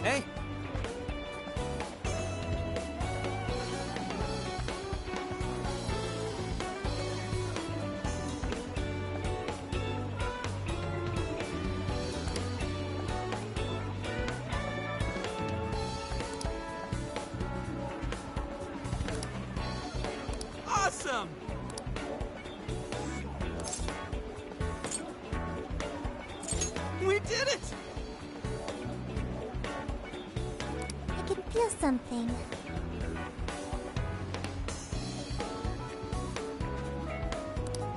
Hey! Awesome! We did it! I can feel something.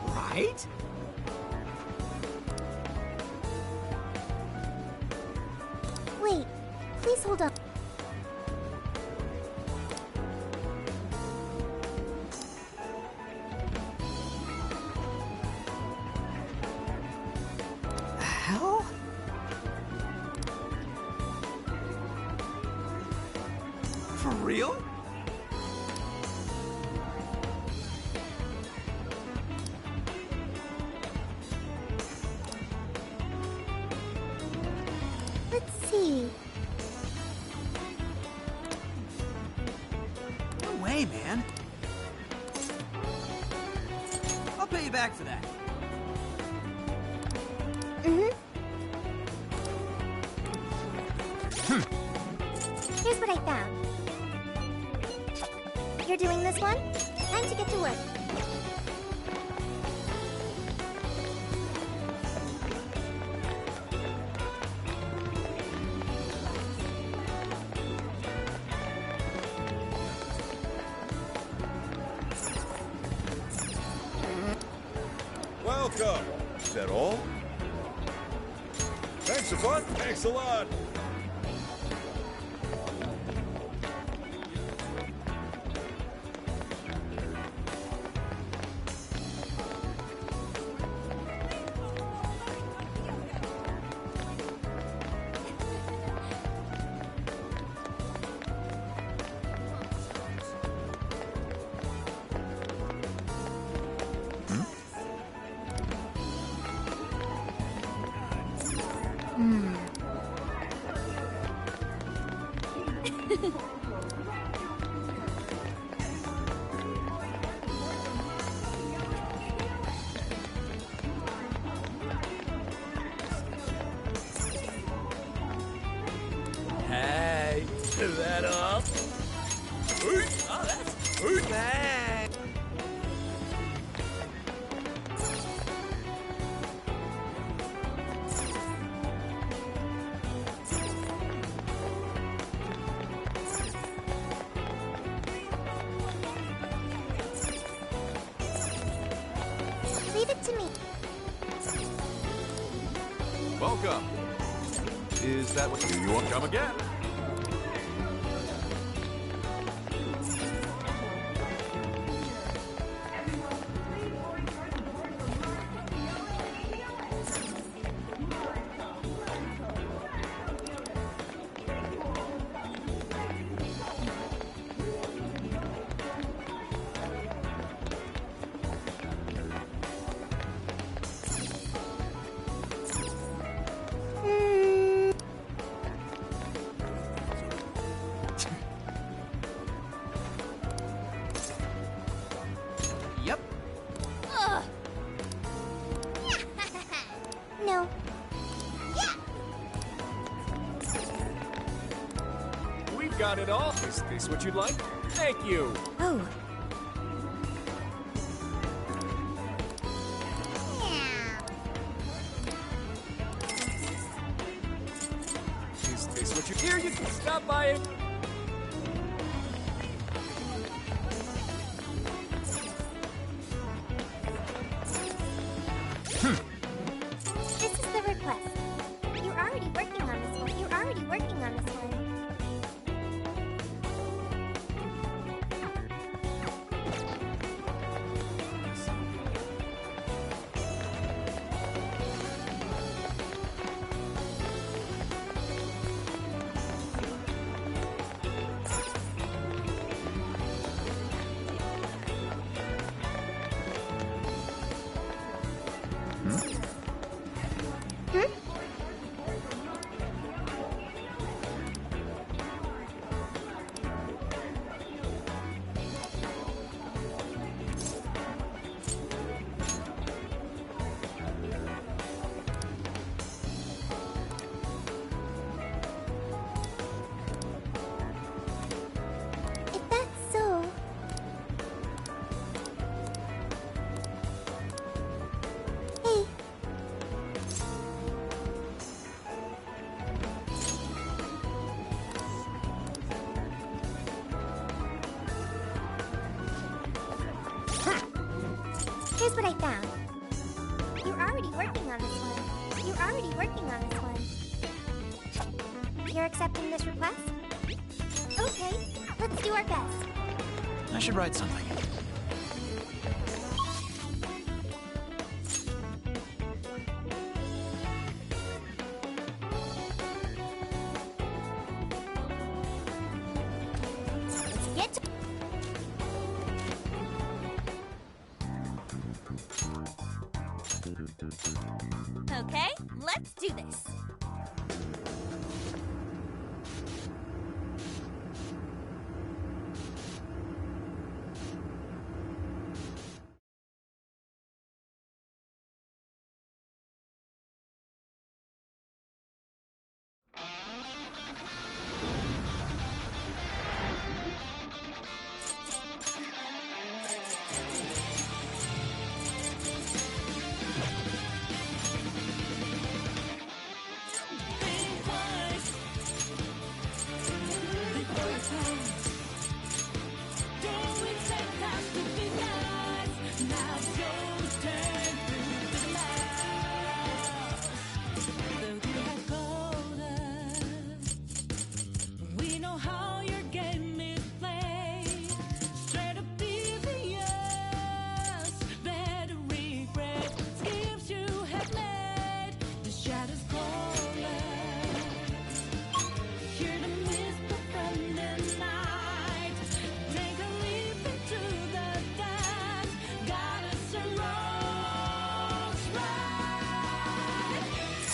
Right? Wait, please hold on. Hell? For real? Let's see. No way, man. I'll pay you back for that. Here's what I found. You're doing this one? Time to get to work. Welcome. Is that all? Thanks a bunch. Thanks a lot. Hey, is that up? Oh, that's bang. Leave it to me. Welcome. Is that what you want? Come again. Yep. No. We've got it all. Is this what you'd like? Thank you. Oh. Is this what you... Here, you can stop by it. This is the request. You're already working on this one. You're already working on this one. Here's what I found. You're already working on this one. You're already working on this one. You're accepting this request? Okay, let's do our best. I should write something. Let's get to... Okay, let's do this.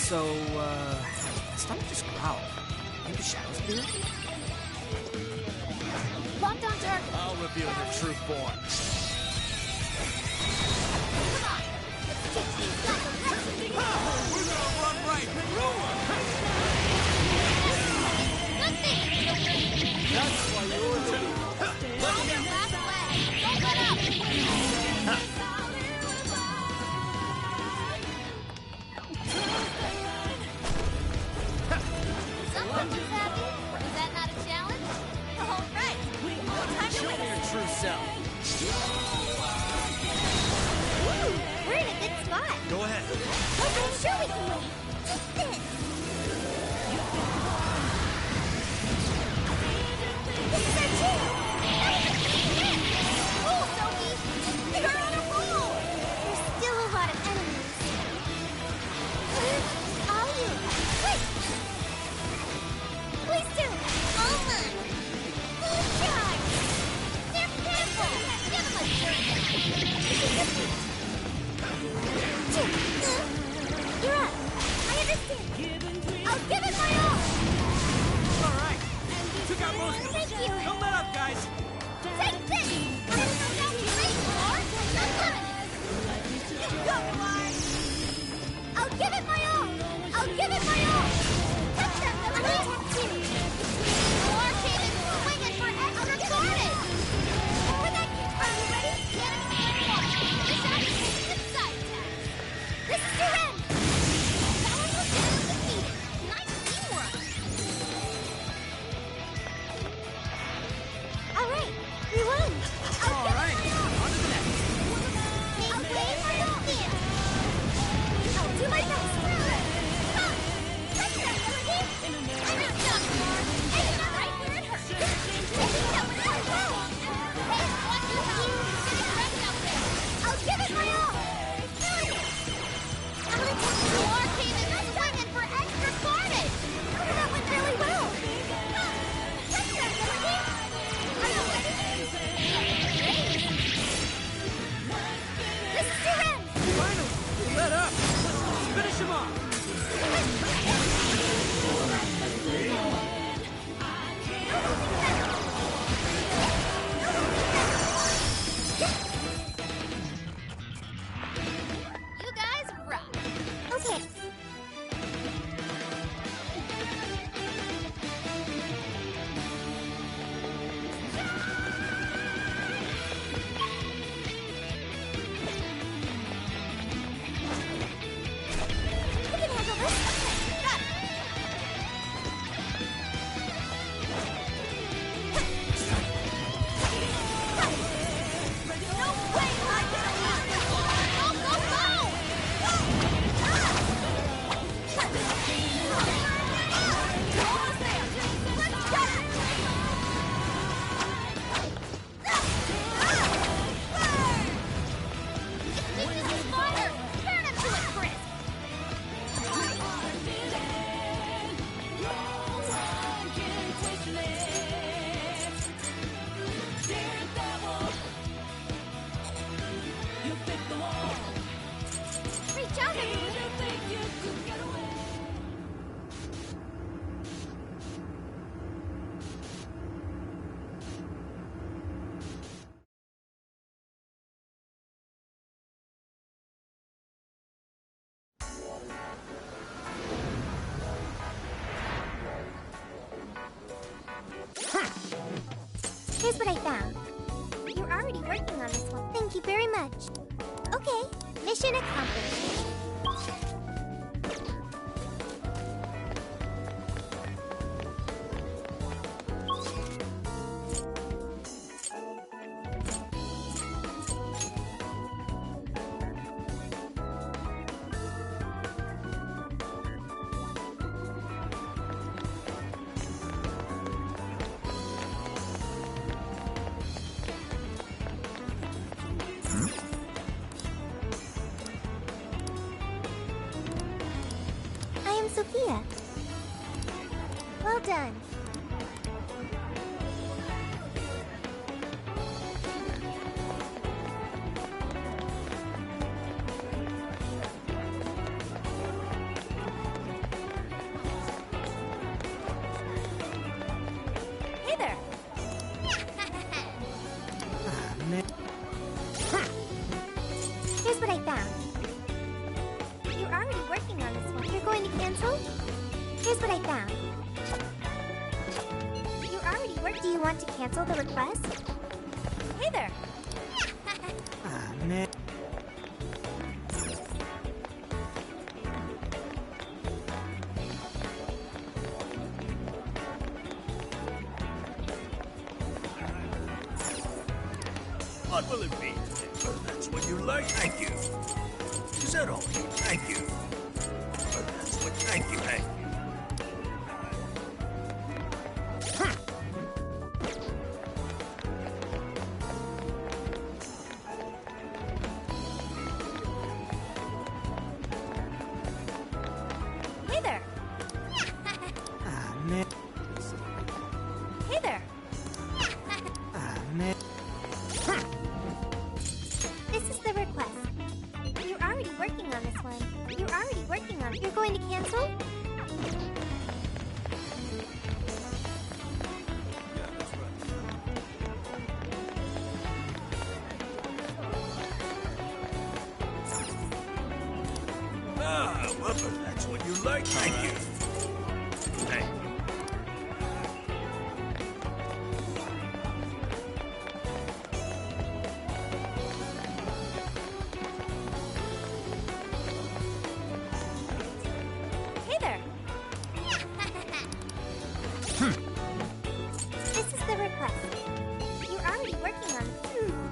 So, my stomach just growled. Maybe the shadows do it? Locked on dark. I'll reveal the true form. Come on. Let's teach these guys a lesson. We're gonna run right through them! Nothing. That's why you're too. Hold your last leg. Don't let up. Someone's happy. Is that not a challenge? All right, no time to Show me waste. your true self. Ooh, we're in a good spot. Go ahead. Okay, sure we can win. Just this. This is our chance. That was a great hit. Cool, Sophie. You're on a roll. There's still a lot of enemies. Where are you? Wait. Please do. Almost. Full charge. They're pitiful. Give them a jerk. You're up. I understand. I'll give it my all. All right. Took out most of them. Thank you. Don't let up, guys. Take this. I don't know how to play for. I'm coming. Go, Eli. I'll give it my all. I'll give it my all. Touch them, Lily. War came in swinging for extra guarded. For that, are you ready? Get it for one. This out is taking side attacks. This is your end. That one was defeated. Nice teamwork. All right, we won. All right. On to the next. I'll play my all. I'll do my best. Come, touch that, Melody. I'm not done, Mark. Hey, not right where it hurts. That was so well. Hey, watch your mouth. You're getting wrecked out there. I'll give it my all. I'm gonna take the war came in swinging for extra guarded. That went really well. Come, touch that, Melody. Are you ready? This is your end. Finally, let up. Let's finish him off. You guys rock. Okay. You can Here's what I found. You're already working on this one. Thank you very much. Okay, mission accomplished. Sophia. Well done. Hey there. Here's what I found. You're already working on this one. You're going to cancel? Here's what I found. You're already working. Do you want to cancel the request? Hey there. Man. What will it be? That's what you like. Thank you. Is that all? Thank you. That's what. Thank you. Thank you. Hey there. Man. Hey there. Man. This is the request. You're already working on this one. You're already working on it. You're going to cancel? Ah, well, that's what you like. Thank you. Thank you. Hey there. This is the request. You're already working on it.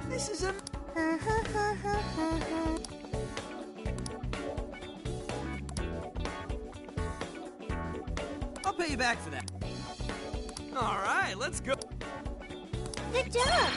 This is a... I'll pay you back for that. All right, let's go. Good job.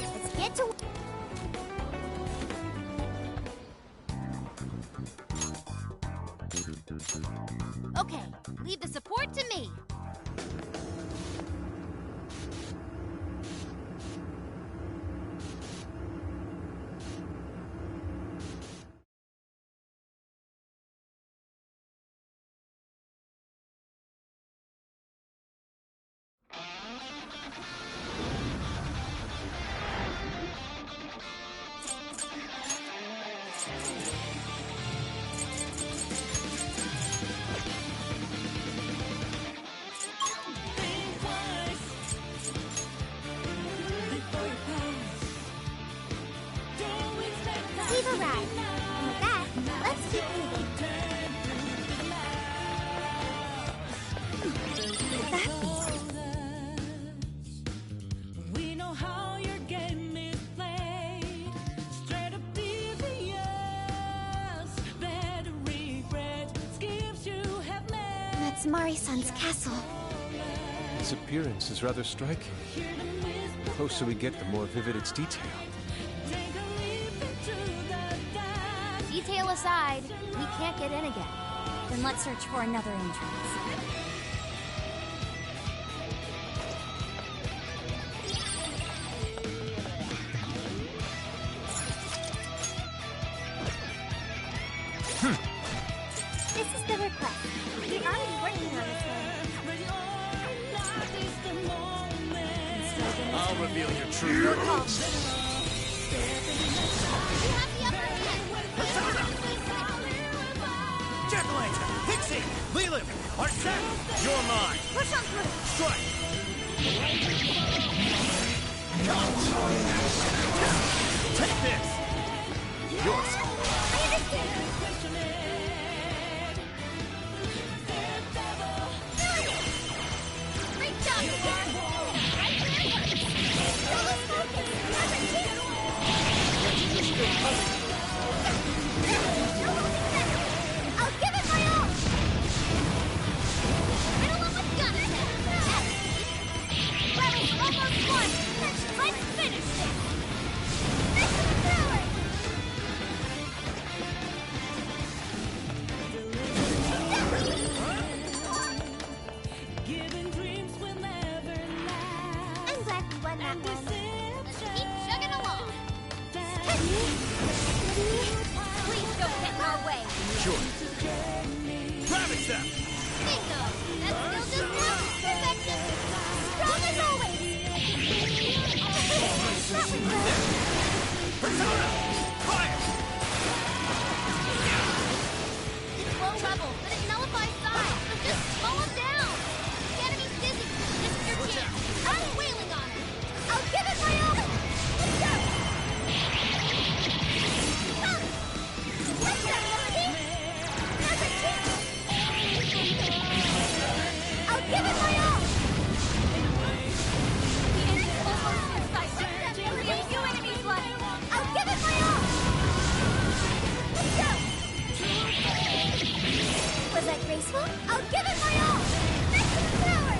Let's get to... Okay, leave the support to me. We've arrived. And with that, let's keep moving. We know how your game is played. Straight oblivious. Better regret schemes you have made. Let's is Mari-san's castle. Its appearance is rather striking. The closer we get, the more vivid its detail. Detail aside, we can't get in again. Then let's search for another entrance. This is the request. We're already working on this one. I'll reveal your true call. Jetlanta, Pixie, Leland, Arset, you're mine. Push on through. Strike. Cut. Take this. Yours. I understand. Great job, Star! Right there! Don't lose focus. Another chance. I'll give it my all. Riddle him with guns! Battle's almost won. Let's finish this. Next to the thrower. Giving dreams will never last. I'm glad we won that one. Let's keep chugging along! Please don't get in our way. Sure. Ravage them. Bingo! That still does not perfection! Strong as always. That was good. Persona. Fire. It's low level, but it nullifies size. Just slow him down! The enemy's dizzy. This is your chance. I'm wailing on him! I'll give it my all. Let's go. Come. Let's go, Melody. There's a chance. I'll give it my all. The enemy's almost inside. Let's have a few enemies left! I'll give it my all. Let's go. Was that graceful? I'll give it my all. Next to the tower.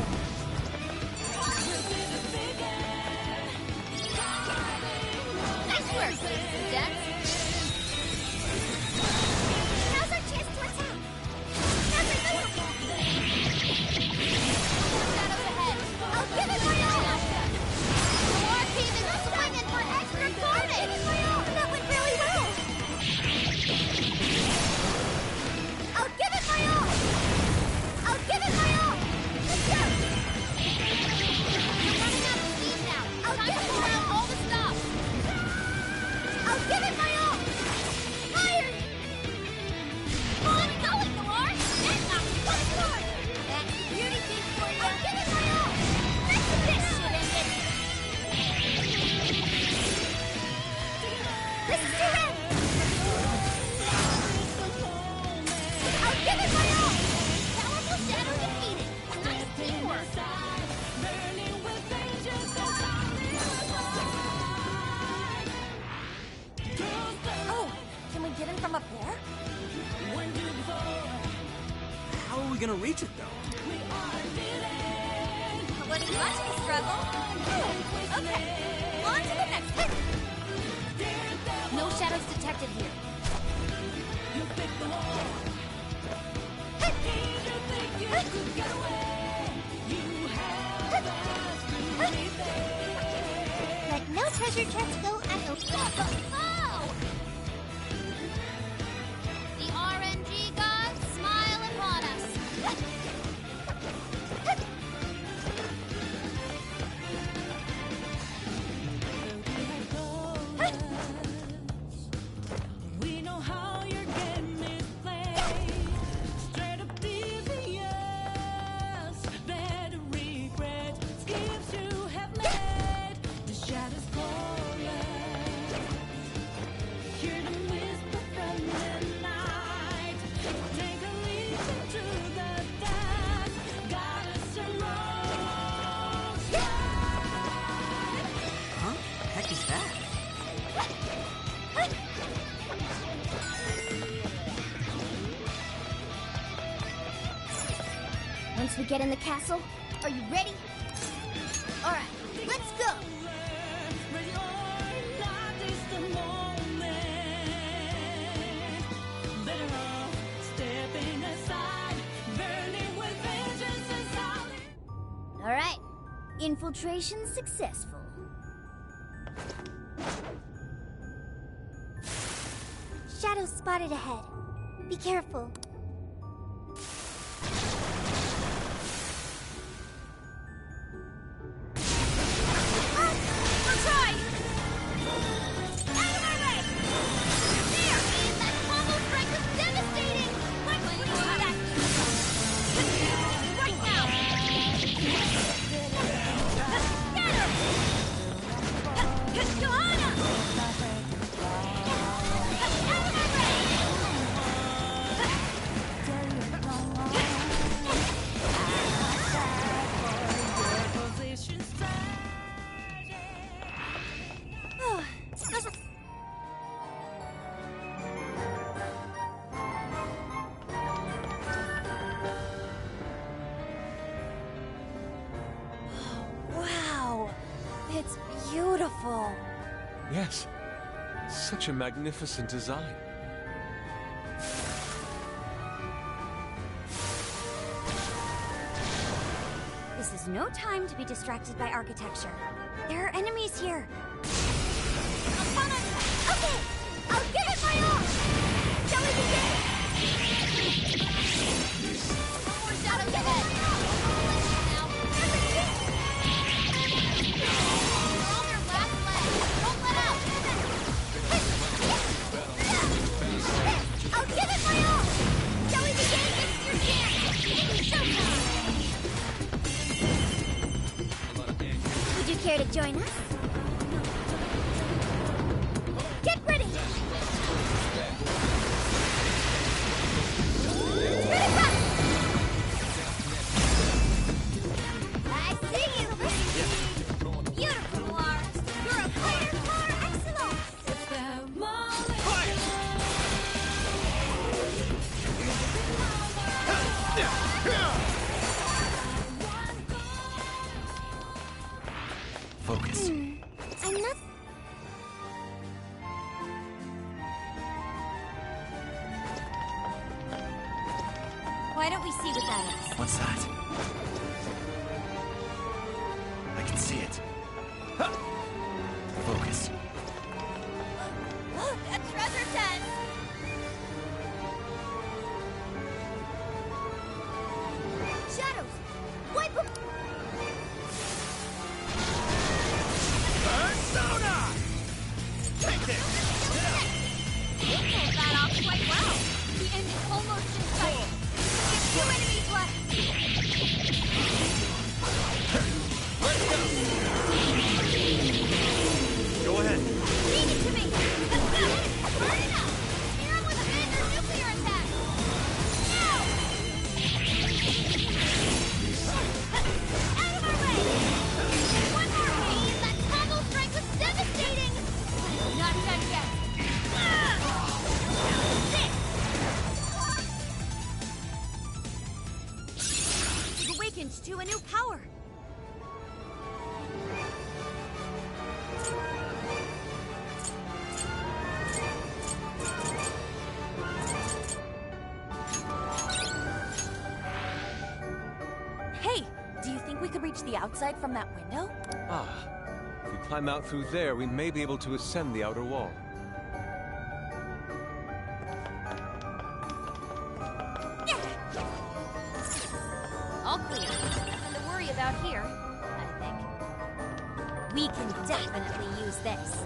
Nice work, ladies and gents! Now's our chance to attack. There's a move. Shadows ahead! I'll give it my all. The war team is swinging for extra carnage! That went really well. I'll give it my all. I'll give it my all. Let's go. You're running out of steam now! I'll Time give to it pull my out all. all the stops! I'll give it my all. Fire. Good going, Galar! That knocks you Let's go. That's beauty kick for you! I'll give it my all. Next to this. This is your end. I'll give it my all. Powerful Shadow defeated! Nice teamwork! Burning with vengeance Oh, can we get him from up there? How are we gonna reach it, though? It wasn't much of a struggle. Okay, on to the next hit. No shadows detected here. Let no treasure chests go unopened. Oh! The RNG gods smile upon us. We know how your game is played. Straight up devious. Better regret schemes you have made. The shadows call us. once we get in the castle. Are you ready? Alright, let's go! Alright, infiltration successful. Shadows spotted ahead. Be careful. I'll try! Out of my way! There! That combo strike was devastating! What will you do that? Right now! Get him! Johanna! Out of my way! Wow, it's beautiful. Yes. Such a magnificent design. This is no time to be distracted by architecture. There are enemies here. Okay, I'll give it my all! Shall we begin? One more shadow ahead! Now. They're on their last leg. Don't let up! I'll give it my all! Shall we begin? This is your chance! It's showtime! Would you care to join us? Get ready! I see you! Beautiful, Noir! You're a fighter par excellence! Focus. I'm not... Why don't we see what that is? What's that? I can see it. Ha! Focus. A treasure tent! Shadows! Wipe them! Persona! Take this! You pulled that off quite well. The end is almost in sight. Two enemies left. Go ahead. Leave it to me. Let's go. Burn it up. Spear 'em with a Vander nuclear attack. Now. Out of our way. One more wave. That combo strike was devastating. Not done yet. This. You've awakened to a new power. Hey, do you think we could reach the outside from that window? Ah. If we climb out through there, we may be able to ascend the outer wall. All clear. Nothing to worry about here, I think. We can definitely use this.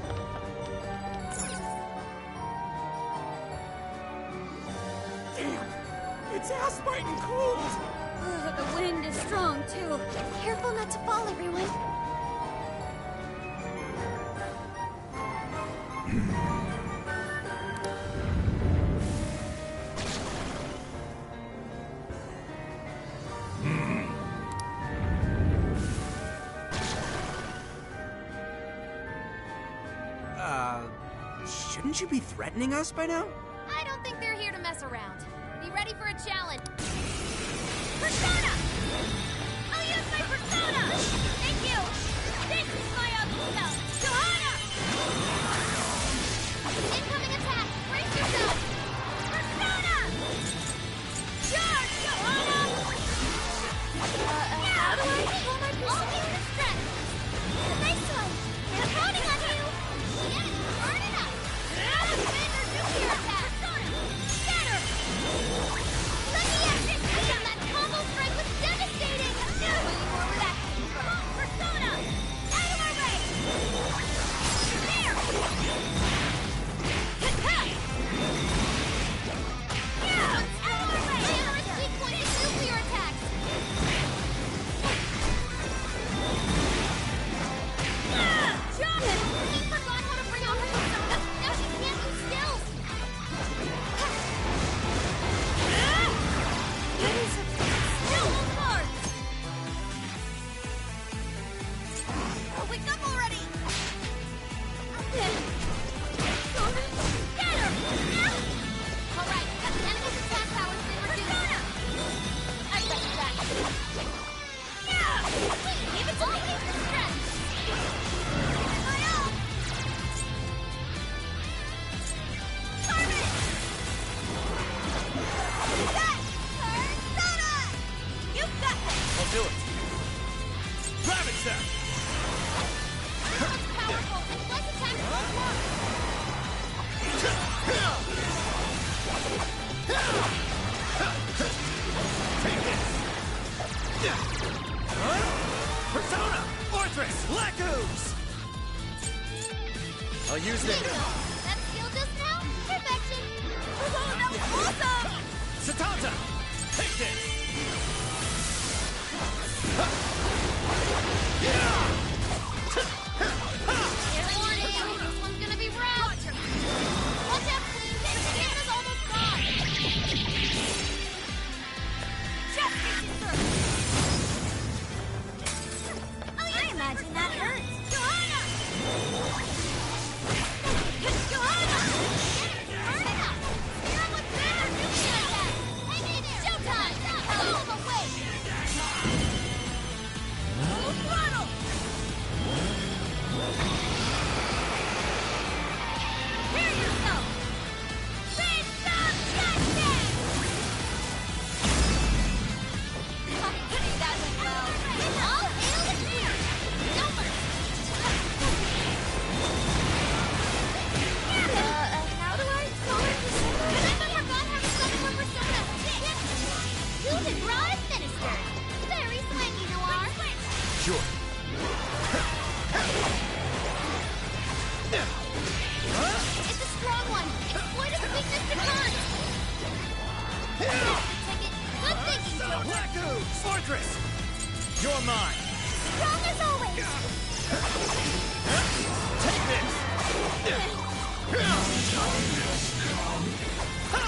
It's ass-biting cold! The wind is strong, too. Careful not to fall, everyone. Shouldn't you be threatening us by now? I don't think they're here to mess around. Be ready for a challenge. Persona! I'll use it. Bingo! That skill just now? Perfection! Oh, that was awesome! Satanta! Take this! Fair warning, this one's gonna be rough! Watch out, Queen! His stamina's almost gone! Just reaching through! I imagine that hurts! Johanna! Johanna! Burn it up! You're on with better doing like that! Hang in there! Showtime! All the way! Full throttle! Hear yourself! Big Dog Jackson! That went well. All hail the queen! Number! How do I call her persona? I forgot how to summon her persona! Use it, raw administered! Very swanky, Noir! Sure. It's a strong one! Exploit its weakness to cons! Ticket. Good thinking, Joker! Blacko! Fortress! You're mine! Strong as always! Take this! Ha!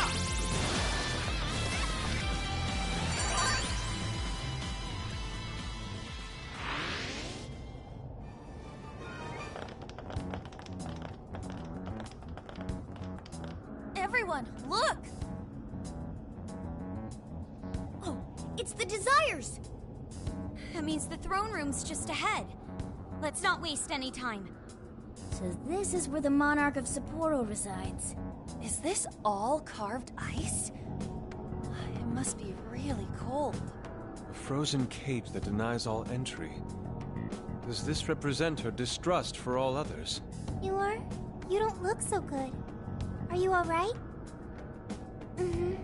Everyone, look! Oh, it's the Desires! That means the throne room's just ahead. Let's not waste any time. So this is where the Monarch of Sapporo resides. Is this all carved ice? It must be really cold. A frozen cage that denies all entry. Does this represent her distrust for all others? You don't look so good. Are you alright? Mm-hmm.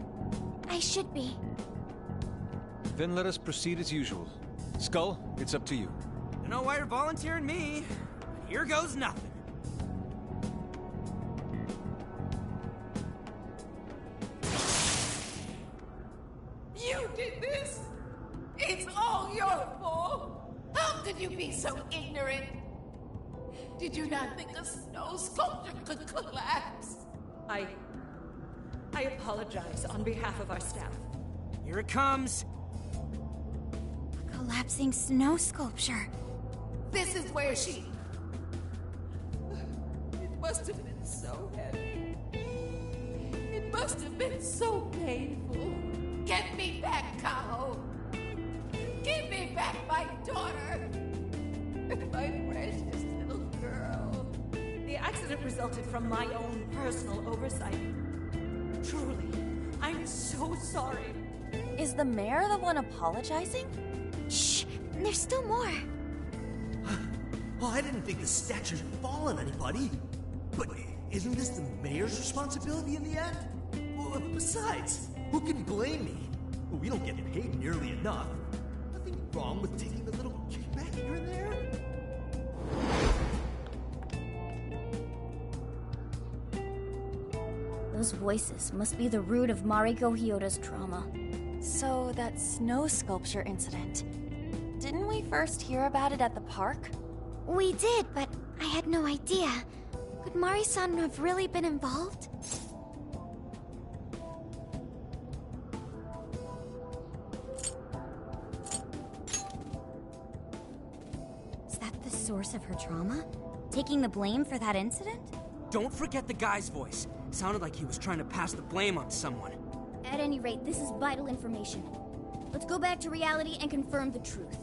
I should be. Then let us proceed as usual. Skull, it's up to you. Don't know why you're volunteering me, but here goes nothing. You did this! It's all your fault! How could you be so ignorant? Did you not think a snow sculpture could collapse? I apologize on behalf of our staff. Here it comes. Collapsing snow sculpture. This is where she... It must have been so heavy. It must have been so painful. Get me back, Kaho! Give me back my daughter! My precious little girl. The accident resulted from my own personal oversight. Truly, I'm so sorry. Is the mayor the one apologizing? Shh! There's still more. Well, I didn't think the statues would fall on anybody. But isn't this the mayor's responsibility in the end? Well, besides, who can blame me? Well, we don't get paid nearly enough. Nothing wrong with taking a little kickback here and there. Those voices must be the root of Mariko Hyoda's trauma. So, that snow sculpture incident. Didn't we first hear about it at the park? We did, but I had no idea. Could Mari-san have really been involved? Is that the source of her trauma? Taking the blame for that incident? Don't forget the guy's voice. Sounded like he was trying to pass the blame on someone. At any rate, this is vital information. Let's go back to reality and confirm the truth.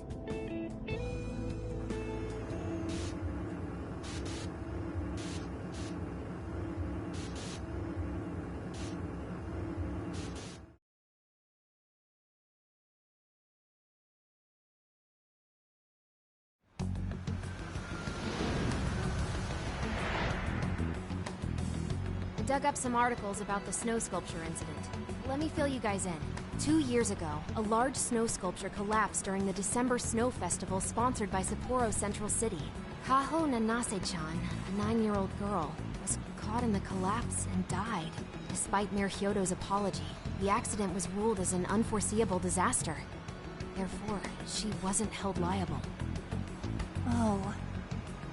Dug up some articles about the snow sculpture incident. Let me fill you guys in. 2 years ago, a large snow sculpture collapsed during the December Snow Festival sponsored by Sapporo Central City. Kaho Nanase-chan, a 9-year-old girl, was caught in the collapse and died. Despite Mayor Hyodo's apology, the accident was ruled as an unforeseeable disaster. Therefore, she wasn't held liable. Oh,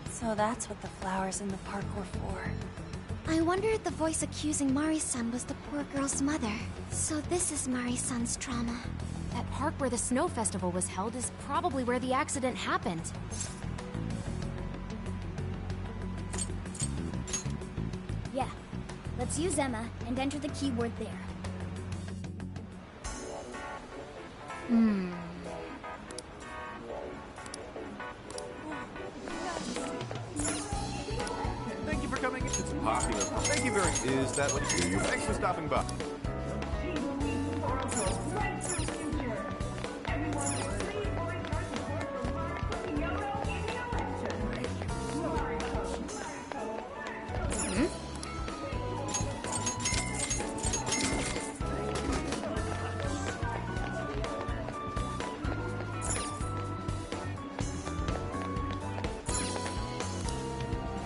so that's what the flowers in the park were for. I wonder if the voice accusing Mari-san was the poor girl's mother. So this is Mari-san's trauma. That park where the snow festival was held is probably where the accident happened. Yeah. Let's use Emma and enter the keyword there. Thank you for coming. It's popular. Thank you very much. Is that what you do? Thanks for stopping by.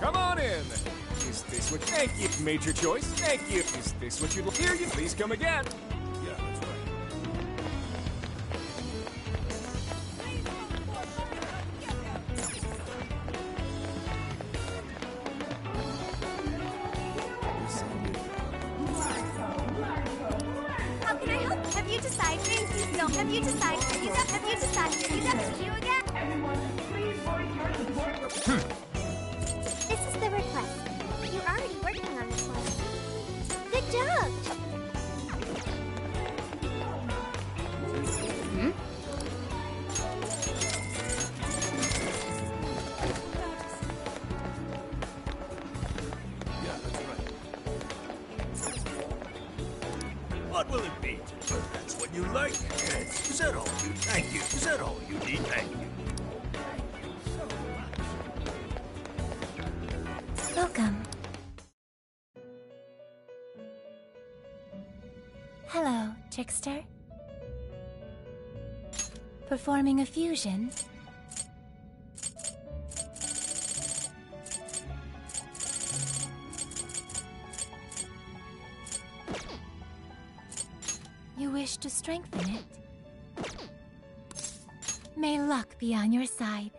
Come on in. Is this what? Thank you. Made your choice. Thank you. Is this what you'd hear you? Please come again. Yeah, that's right. How can I help? Have you decided? No. Have you decided? Have you decided? See you again. This is the request. You're already working on this one. Good job. Yeah, that's right. What will it be? That's what you like. Is that all you? Thank you. Is that all you need? Thank you. Welcome. Hello, trickster. Performing a fusion. You wish to strengthen it? May luck be on your side.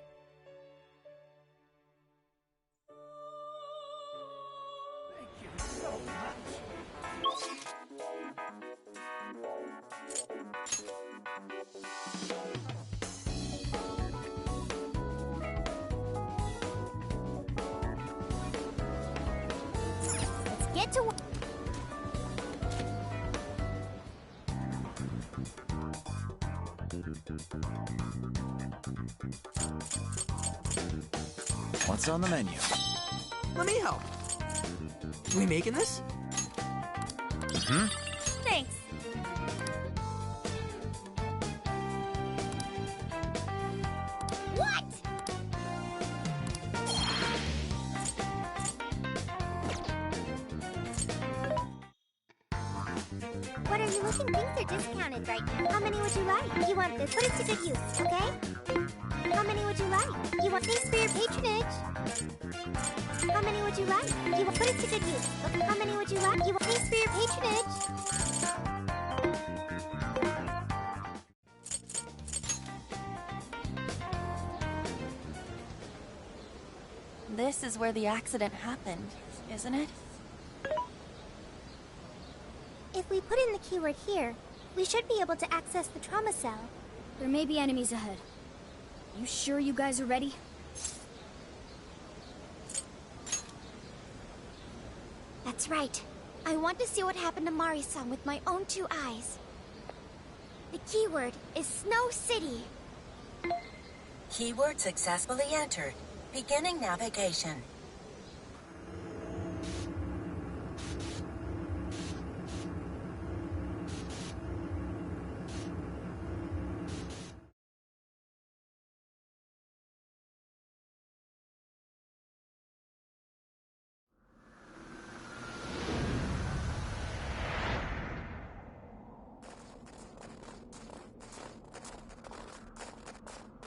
Let's get to work. What's on the menu? Let me help. We making this? Thanks. What? What are you looking? Things are discounted right now. How many would you like? You want this? Put it to good use, okay? How many would you like? You want thanks for your patronage. How many would you like? You want put it to good use. Okay. How many would you like? You want thanks for your patronage. This is where the accident happened, isn't it? If we put in the keyword here, we should be able to access the trauma cell. There may be enemies ahead. You sure you guys are ready? That's right. I want to see what happened to Mari-san with my own 2 eyes. The keyword is Snow City. Keyword successfully entered. Beginning navigation.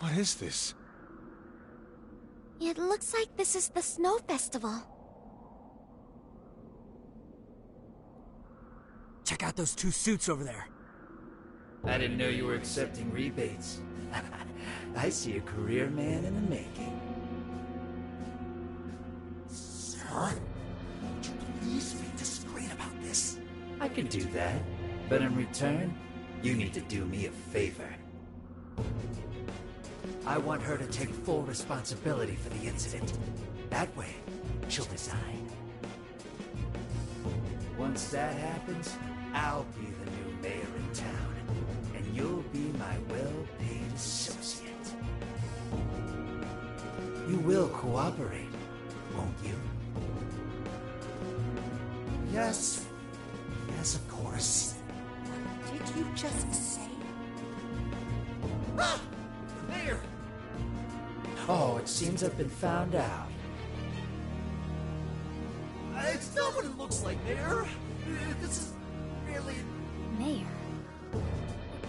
What is this? It looks like this is the Snow Festival. Check out those 2 suits over there. I didn't know you were accepting rebates. I see a career man in the making. Sir? Would you please be discreet about this? I can do that, but in return, you need to do me a favor. I want her to take full responsibility for the incident. That way, she'll resign. Once that happens, I'll be the new mayor in town, and you'll be my well-paid associate. You will cooperate, won't you? Yes. Yes, of course. What did you just say? Ah! The mayor! Oh, it seems I've been found out. It's not what it looks like, Mayor. This is really... Mayor?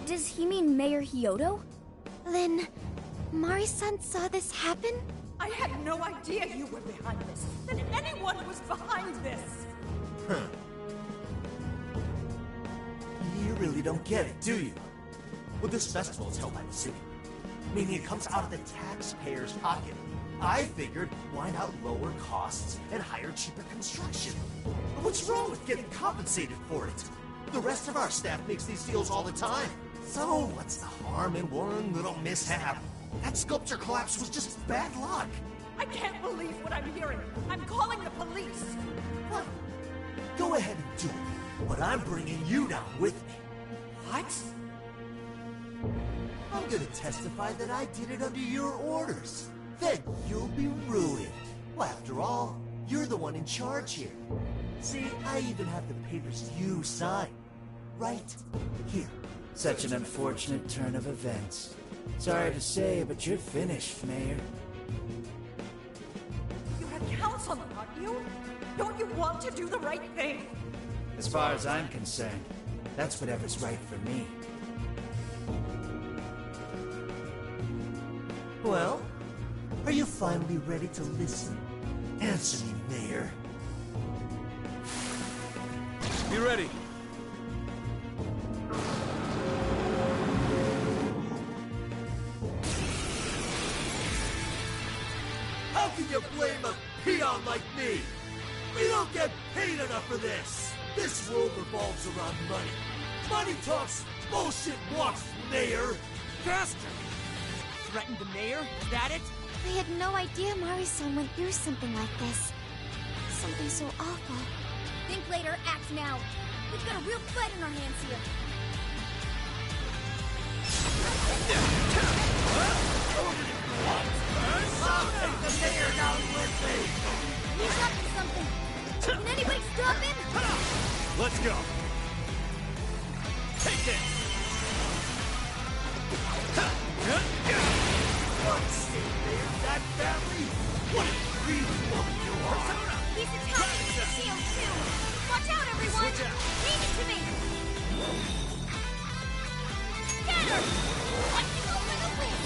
Does he mean Mayor Hyodo? Then, Mari-san saw this happen? I had no idea you were behind this, that anyone was behind this. Huh. You really don't get it, do you? Well, this festival is held by the city, meaning it comes out of the taxpayer's pocket. I figured, why not lower costs and hire cheaper construction? But what's wrong with getting compensated for it? The rest of our staff makes these deals all the time. So what's the harm in one little mishap? That sculpture collapse was just bad luck. I can't believe what I'm hearing. I'm calling the police. What? Go ahead and do it, but I'm bringing you down with me. What? I'm gonna testify that I did it under your orders. Then you'll be ruined. Well, after all, you're the one in charge here. See, I even have the papers you signed. Right here. Such an unfortunate turn of events. Sorry to say, but you're finished, Mayor. You had counsel, aren't you? Don't you want to do the right thing? As far as I'm concerned, that's whatever's right for me. Well, are you finally ready to listen? Answer me, Mayor. Be ready. How can you blame a peon like me? We don't get paid enough for this. This world revolves around money. Money talks, bullshit walks, Mayor. Bastard! Threatened the mayor? Is that it? I had no idea Mari-san went through something like this. Something so awful. Think later, act now. We've got a real fight in our hands here. I'll take the mayor down with me. He's up to something. Can anybody stop him? Let's go. Take this. What shit, Mayor? That family? What a greedy woman you are. He's attacking the shield too. Watch out, everyone! Switch out. Leave it to me. Get her! Watching over the wing.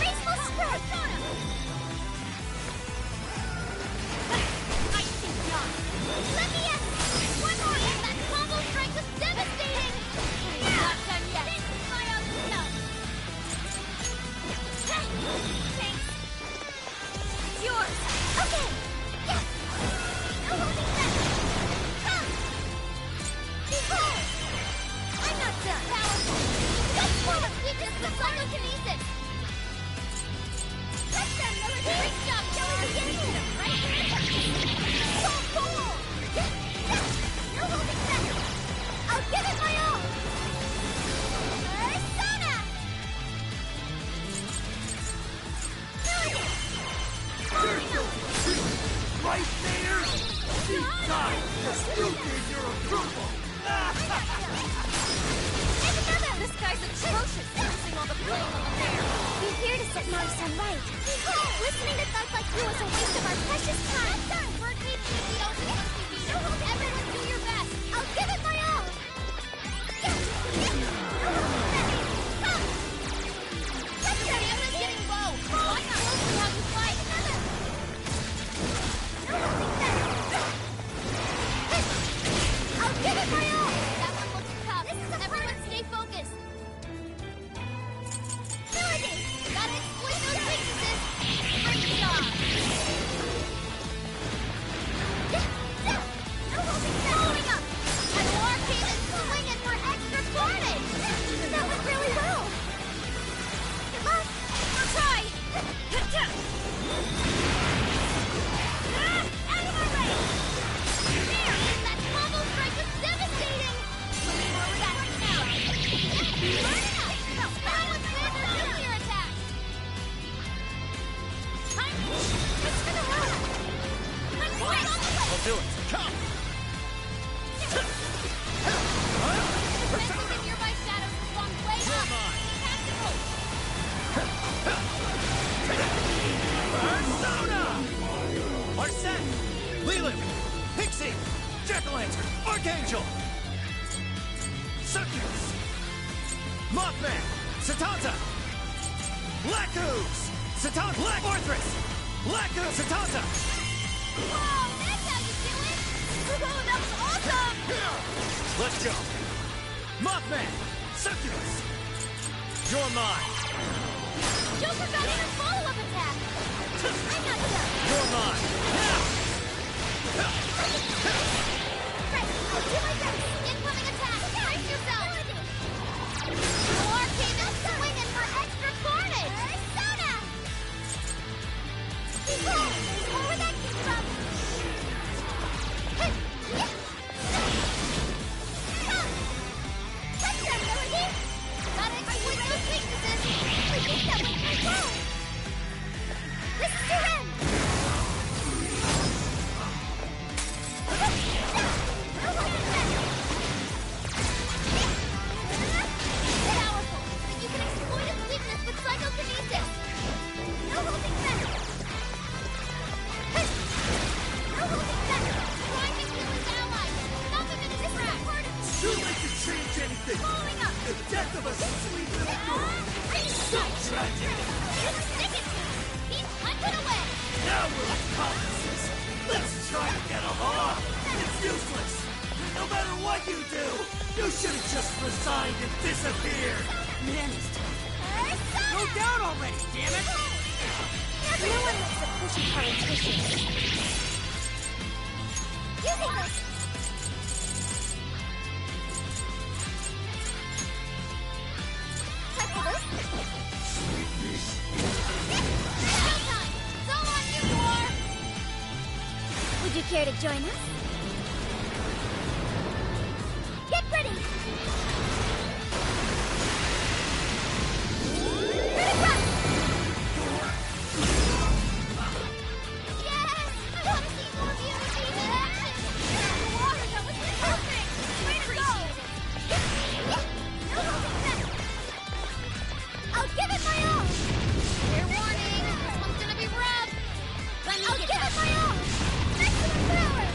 Graceful strike. I think not. Let me in. One more. That combo strike was devastating. Not done yet. This is my own stuff. Thanks. It's yours. Okay. Yes. No holding back. Come. Behold. I'm not done. Powerful. Go for it. We just the psychokinesis. Touch them, Miller. Great job. Kelly beginning. Right here. So cool. You're holding back. I'll give it my all. Persona. Right, Mayor? Deep dive. You still gave your approval. This guy's atrocious, forcing all the blame on the mayor. We're here to set Mari-san right. Listening to thugs like you is a waste of our precious time. We're deeply the ultimate MTV. Everyone do your best. I'll give it my all. Come. Touch that. Emma's getting low. Watch closely how you fight. Jack-o'-lantern! Archangel! Circus! Mothman! Satanta! Blackoos! Satanta! Black Orthrus! Blackoos! Satanta! Whoa, that's how you do it! Whoa, that was awesome! Let's go! Mothman! Circus! You're mine! Joker got in a follow-up attack! I'm not done! You're mine! Now! Right, I'll do my best! Incoming attack! Brace yourself! More came out swinging for extra carnage! Persona! Keep going! There's more where that came from! What's up, Melody? Gotta exploit those weaknesses! We think that went my goal! This is your end! Powerful, but you can exploit its weakness with psychokinesis! No holding back! No holding back! Trying to heal his allies! Stop him in his tracks! Too late to change anything! Following up! The death of a sweet little girl! So tragic! Stick it! He's hunted away! Now we're accomplices! Let's try to get along! It's useless! No matter what you do, you should have just resigned and disappeared! Man, it's tough. Persona! Go down already, damn it! No one looks at pushing politicians. Using this! Time for this? Showtime! It's all on you, Dwarf! Would you care to join us? Get ready! Ready, run! Yes! I want to see more beauty in action! Water, that was perfect! Way to go! No holding back! I'll give it my all! Fair warning, this one's gonna be rough! I'll give it my all! Maximum power!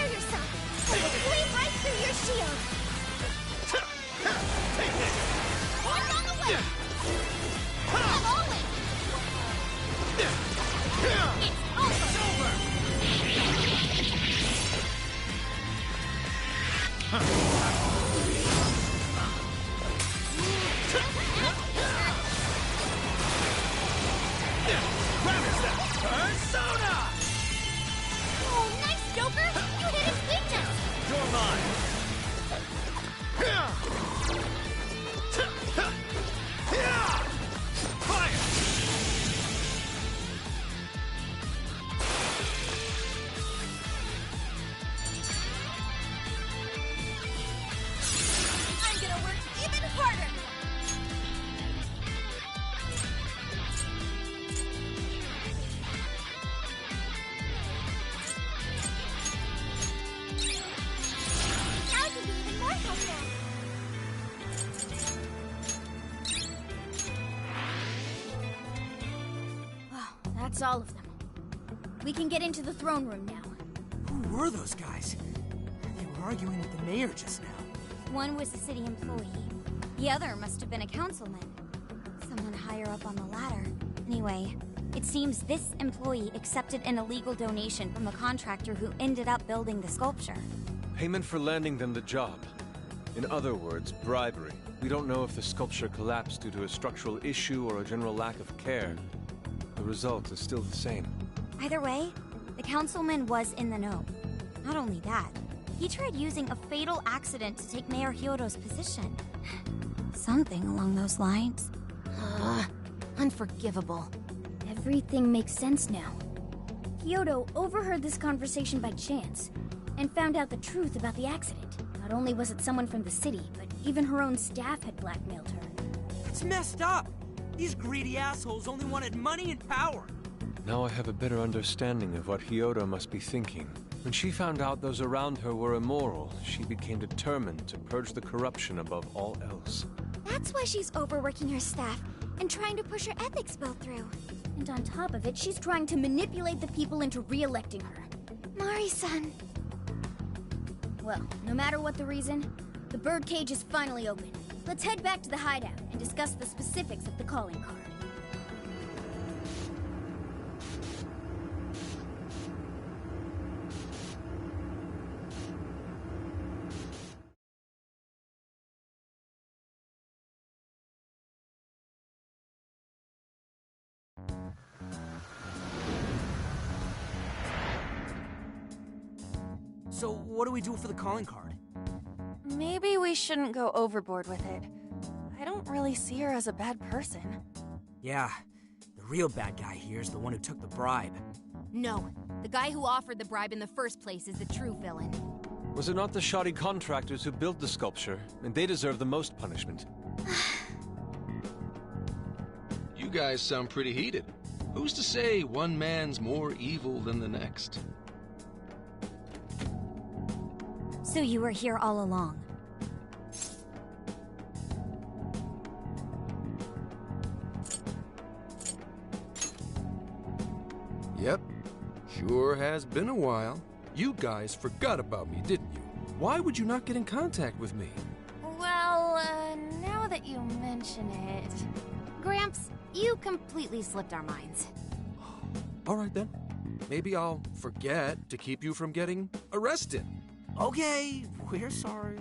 Prepare yourself! I will cleave right through your shield! Take it! What's on the way? As always! It's over! Persona! Oh, nice, Joker! You hit his weakness! You're mine! Fire! I'm gonna work even harder! Now I can be even more helpful! Wow, that's all of them. We can get into the throne room now. Who were those guys? They were arguing with the mayor just now. One was a city employee. The other must have been a councilman. Someone higher up on the ladder. Anyway, it seems this employee accepted an illegal donation from the contractor who ended up building the sculpture. Payment for landing them the job. In other words, bribery. We don't know if the sculpture collapsed due to a structural issue or a general lack of care. The result is still the same. Either way, the councilman was in the know. Not only that, he tried using a fatal accident to take Mayor Hyodo's position. Something along those lines. Unforgivable. Everything makes sense now. Hyodo overheard this conversation by chance, and found out the truth about the accident. Not only was it someone from the city, but even her own staff had blackmailed her. It's messed up. These greedy assholes only wanted money and power. Now I have a better understanding of what Hyodo must be thinking. When she found out those around her were immoral, she became determined to purge the corruption above all else. That's why she's overworking her staff and trying to push her ethics bill through. And on top of it, she's trying to manipulate the people into re-electing her. Mari-san. Well, no matter what the reason, the birdcage is finally open. Let's head back to the hideout and discuss the specifics of the calling card. So, what do we do for the calling card? Maybe we shouldn't go overboard with it. I don't really see her as a bad person. Yeah, the real bad guy here is the one who took the bribe. No, the guy who offered the bribe in the first place is the true villain. Was it not the shoddy contractors who built the sculpture? And they deserve the most punishment. You guys sound pretty heated. Who's to say one man's more evil than the next? So you were here all along. Yep. Sure has been a while. You guys forgot about me, didn't you? Why would you not get in contact with me? Well, now that you mention it... Gramps, you completely slipped our minds. All right then. Maybe I'll forget to keep you from getting arrested. Okay, we're sorry.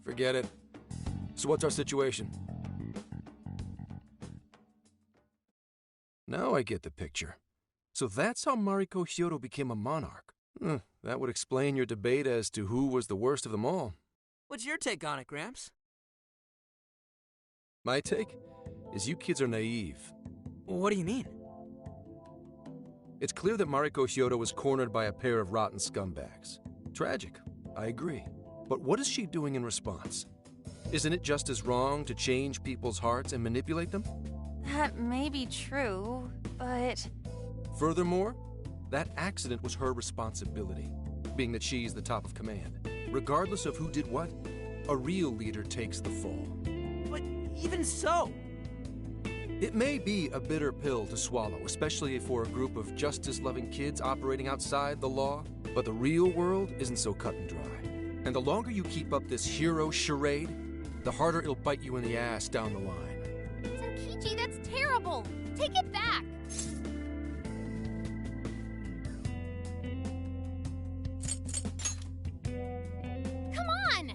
Forget it. So what's our situation? Now I get the picture. So that's how Mariko Hyodo became a monarch. That would explain your debate as to who was the worst of them all. What's your take on it, Gramps? My take is you kids are naive. What do you mean? It's clear that Mariko Hyodo was cornered by a pair of rotten scumbags. Tragic, I agree. But what is she doing in response? Isn't it just as wrong to change people's hearts and manipulate them? That may be true, but... Furthermore, that accident was her responsibility, being that she's the top of command. Regardless of who did what, a real leader takes the fall. But even so... It may be a bitter pill to swallow, especially for a group of justice-loving kids operating outside the law, but the real world isn't so cut and dry. And the longer you keep up this hero charade, the harder it'll bite you in the ass down the line. Senkichi, that's terrible! Take it back! Come on!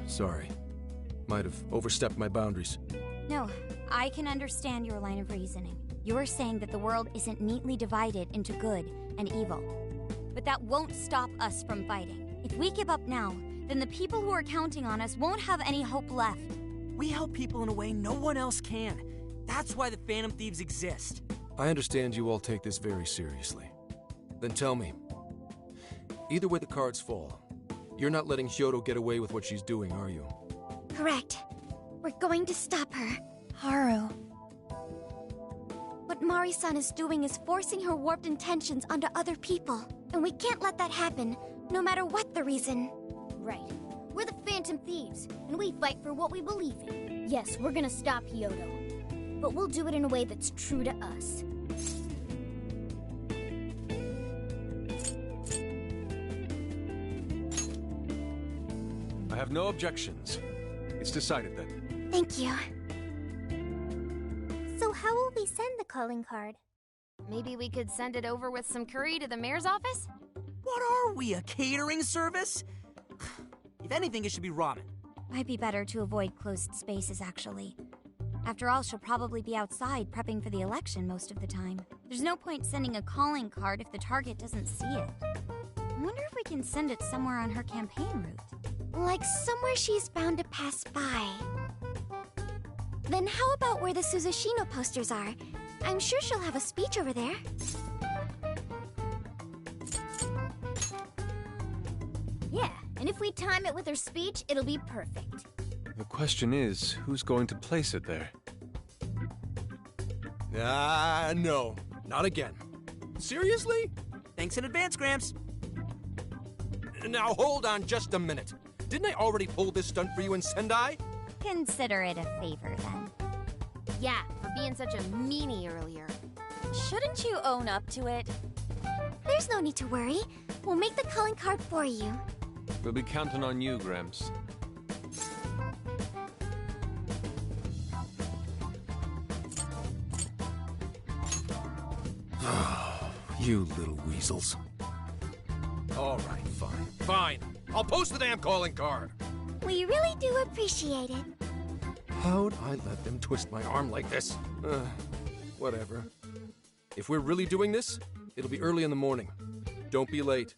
Sorry. Might have overstepped my boundaries. No, I can understand your line of reasoning. You're saying that the world isn't neatly divided into good and evil. But that won't stop us from fighting. If we give up now, then the people who are counting on us won't have any hope left. We help people in a way no one else can. That's why the Phantom Thieves exist. I understand you all take this very seriously. Then tell me, either way the cards fall, you're not letting Hyodo get away with what she's doing, are you? Correct. We're going to stop her. Haru. What Mari-san is doing is forcing her warped intentions onto other people. And we can't let that happen, no matter what the reason. Right. We're the Phantom Thieves, and we fight for what we believe in. Yes, we're gonna stop Hyodo. But we'll do it in a way that's true to us. I have no objections. It's decided then. Thank you. So how will we send the calling card? Maybe we could send it over with some curry to the mayor's office? What are we, a catering service? If anything, it should be ramen. Might be better to avoid closed spaces, actually. After all, she'll probably be outside prepping for the election most of the time. There's no point sending a calling card if the target doesn't see it. I wonder if we can send it somewhere on her campaign route. Like somewhere she's bound to pass by. Then how about where the Suzushino posters are? I'm sure she'll have a speech over there. Yeah, and if we time it with her speech, it'll be perfect. The question is, who's going to place it there? No. Not again. Seriously? Thanks in advance, Gramps. Now hold on just a minute. Didn't I already pull this stunt for you in Sendai? Consider it a favor, then. Yeah, for being such a meanie earlier. Shouldn't you own up to it? There's no need to worry. We'll make the calling card for you. We'll be counting on you, Gramps. You little weasels. All right, fine. Fine. I'll post the damn calling card. We really do appreciate it. How'd I let them twist my arm like this? Whatever. If we're really doing this, it'll be early in the morning. Don't be late.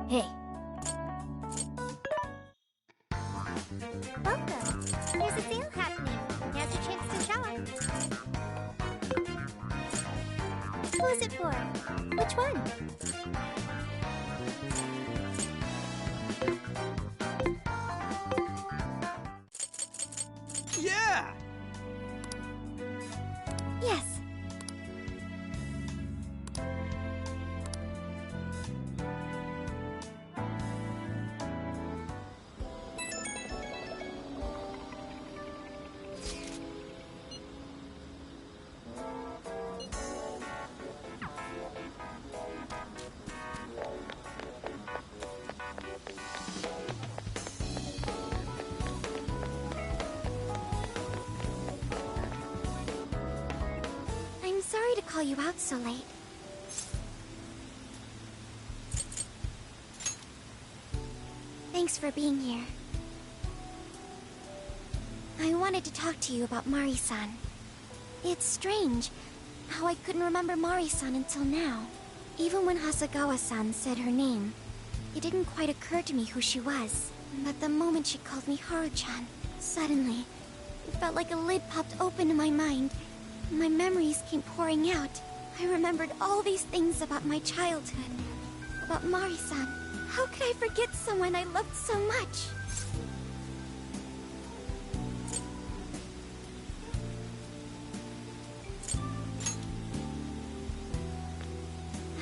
Hey. Welcome. There's a sale happening. Now's your chance to shop. Who's it for? Which one? Yeah! Yes. I'm sorry to call you out so late. Thanks for being here. I wanted to talk to you about Mari-san. It's strange how I couldn't remember Mari-san until now. Even when Hasagawa-san said her name, it didn't quite occur to me who she was. But the moment she called me Haru-chan, suddenly, it felt like a lid popped open in my mind. My memories came pouring out. I remembered all these things about my childhood. About Mari-san. How could I forget someone I loved so much?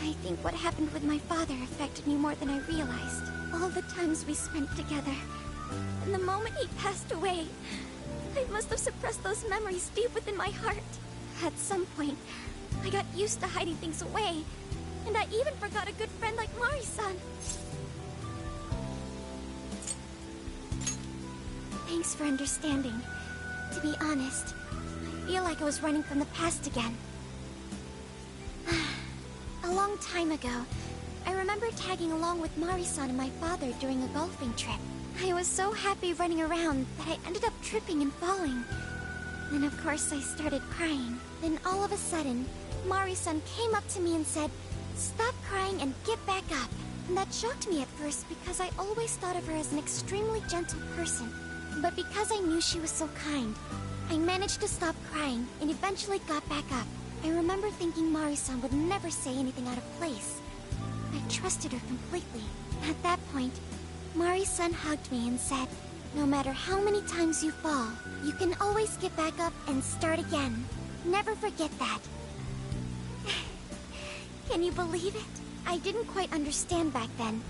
I think what happened with my father affected me more than I realized. All the times we spent together. And the moment he passed away, I must have suppressed those memories deep within my heart. At some point, I got used to hiding things away. And I even forgot a good friend like Mari-san. Thanks for understanding. To be honest, I feel like I was running from the past again. A long time ago, I remember tagging along with Mari-san and my father during a golfing trip. I was so happy running around that I ended up tripping and falling. Then of course I started crying. Then all of a sudden, Mari-san came up to me and said, "Stop crying and get back up." And that shocked me at first because I always thought of her as an extremely gentle person. But because I knew she was so kind, I managed to stop crying and eventually got back up. I remember thinking Mari-san would never say anything out of place. I trusted her completely. At that point, Mari-san hugged me and said, "No matter how many times you fall, you can always get back up and start again. Never forget that." Can you believe it? I didn't quite understand back then,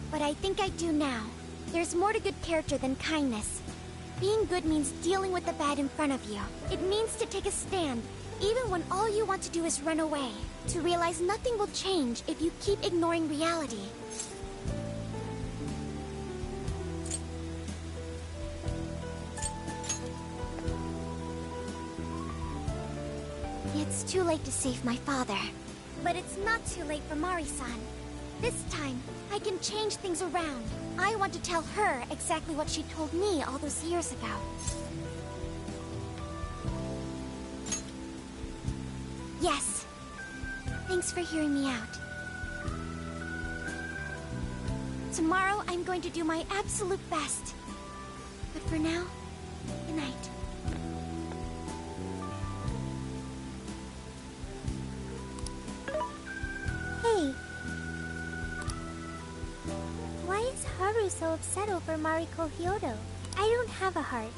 but I think I do now. There's more to good character than kindness. Being good means dealing with the bad in front of you. It means to take a stand, even when all you want to do is run away. To realize nothing will change if you keep ignoring reality. It's too late to save my father. But it's not too late for Mari-san. This time, I can change things around. I want to tell her exactly what she told me all those years ago. Yes. Thanks for hearing me out. Tomorrow, I'm going to do my absolute best. But for now, good night. Hey. Why is Haru so upset over Mariko Hyodo? I don't have a heart,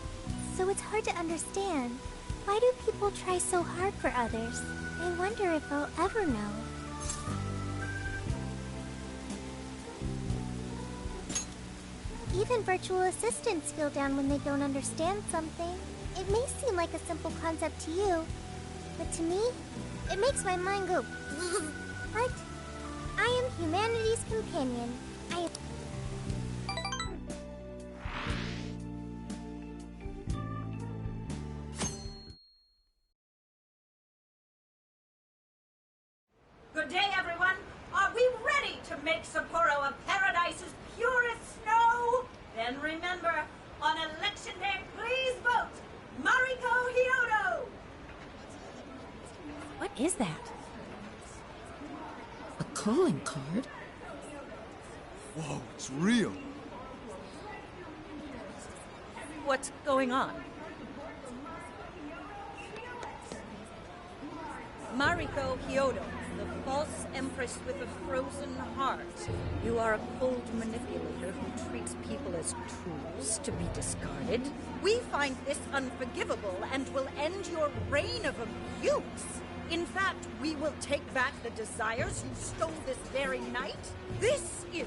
so it's hard to understand. Why do people try so hard for others? I wonder if I'll ever know. Even virtual assistants feel down when they don't understand something. It may seem like a simple concept to you, but to me, it makes my mind go What? I am humanity's companion. Good day, everyone. Are we ready to make Sapporo a paradise's purest snow? Then remember, on election day, please vote Mariko Hyodo! What is that? A calling card? Whoa, it's real. What's going on? Mariko Hyodo, the false empress with a frozen heart. You are a cold manipulator who treats people as tools to be discarded. We find this unforgivable and will end your reign of abuse. In fact, we will take back the desires you stole this very night. This is...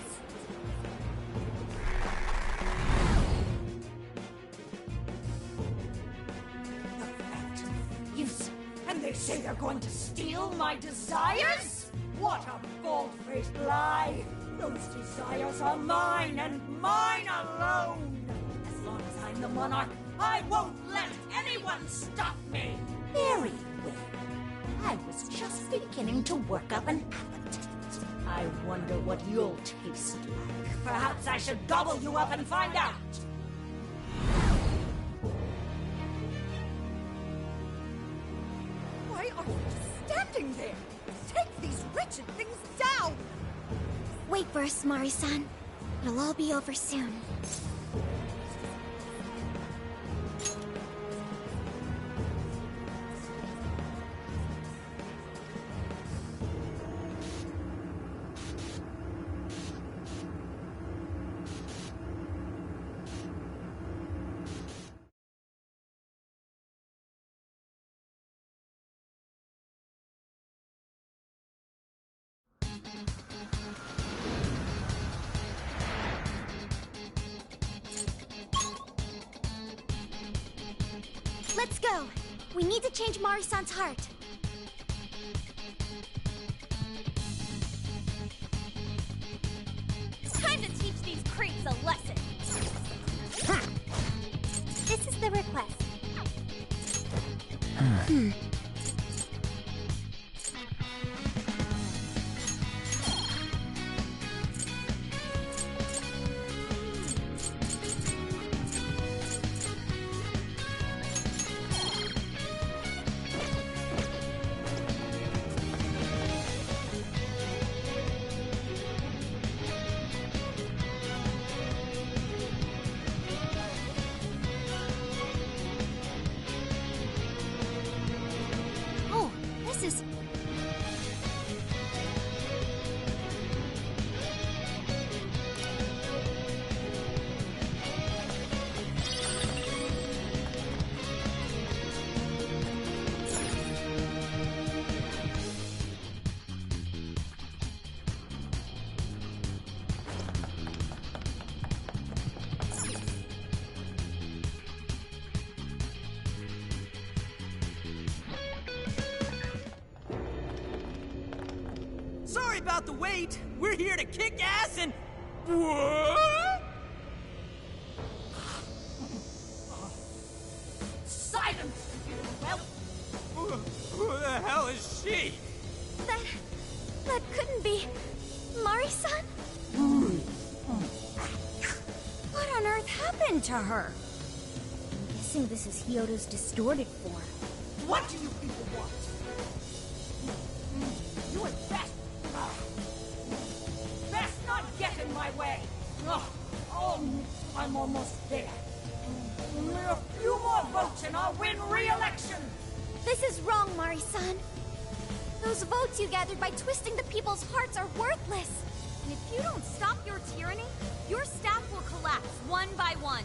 Yes, and they say they're going to steal my desires? What a bald-faced lie! Those desires are mine and mine alone! As long as I'm the monarch, I won't let anyone stop me! Very well. I was just beginning to work up an appetite. I wonder what you'll taste like. Perhaps I should gobble you up and find out! Why are you just standing there? Take these wretched things down! Wait for us, Mari-san. It'll all be over soon. Let's go. We need to change Mari-san's heart. It's time to teach these creeps a lesson. This is the request. Oh, this is... Sorry about the wait. We're here to kick ass and... What? Silence, you whelp! Who the hell is she? That couldn't be... Mari-san? What on earth happened to her? I'm guessing this is Hyodo's distorted form. What do you people want? You had best... best not get in my way! Oh, I'm almost there. Only a few more votes and I'll win re-election! This is wrong, Mari-san. Those votes you gathered by twisting the people's hearts are worthless. And if you don't stop your tyranny, your staff will collapse one by one.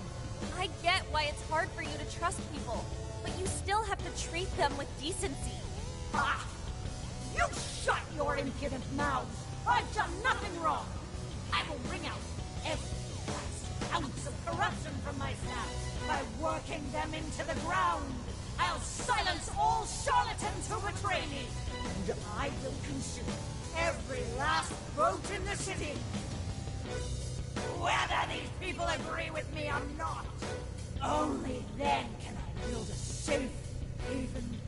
I get why it's hard for you to trust people, but you still have to treat them with decency. Ah! You shut your impudent mouths! I've done nothing wrong! I will wring out every last ounce of corruption from my staff by working them into the ground! I'll silence all charlatans who betray me! And I will consume every last vote in the city! Whether these people agree with me or not! Only then can I build a safe haven,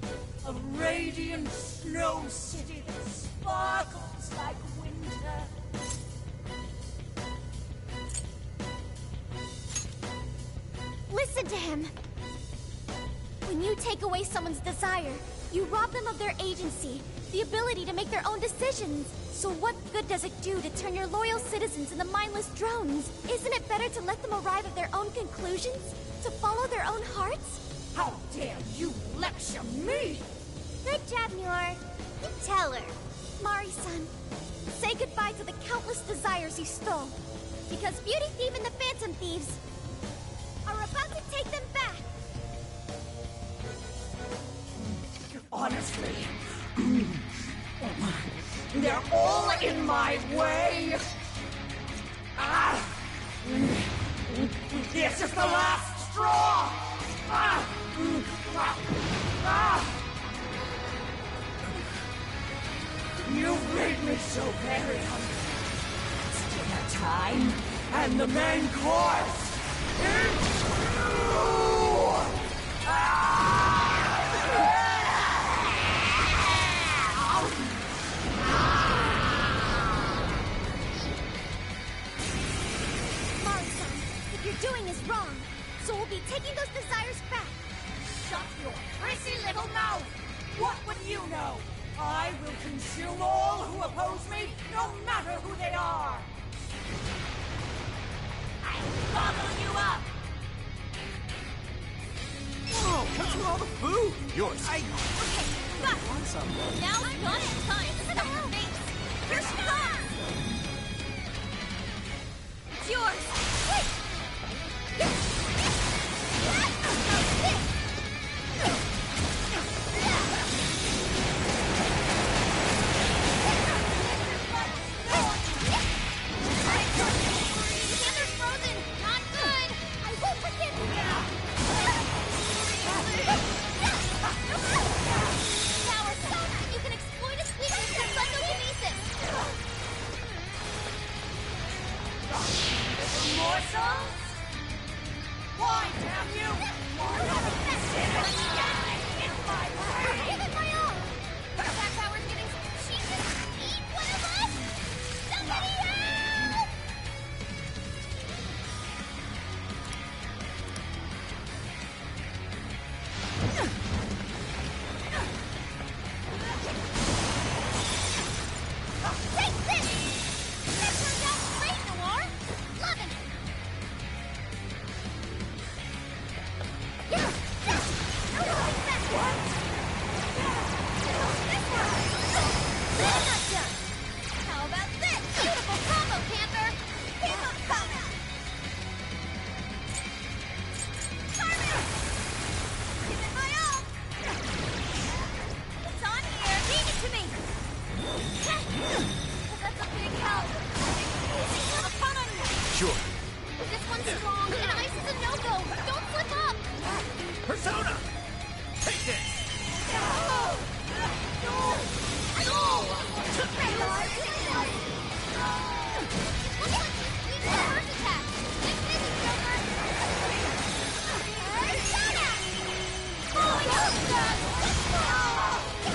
a radiant snow city that sparkles like winter. Listen to him. When you take away someone's desire, you rob them of their agency, the ability to make their own decisions. So what good does it do to turn your loyal citizens into mindless drones? Isn't it better to let them arrive at their own conclusions? To follow their own hearts? How dare you lecture me? Good job, Muir. Tell her. Mari-san, say goodbye to the countless desires you stole. Because Beauty Thief and the Phantom Thieves are about to take them back. Honestly, they're all in my way. Ah! This is the last straw. Ah! Ah! You've made me so very hungry. It's dinner time, and the main course is you! Mari-san, what you're doing is wrong. So we'll be taking those desires back. Shut your prissy little mouth! What would you know? I will consume all who oppose me, no matter who they are! I'll gobble you up! Whoa, what's with all the food? Yours. Okay, got it. Want some? Now I'm not in time to stuff your face. Here she comes! It's yours. Wait! Xander's frozen. Not good. I won't forgive you.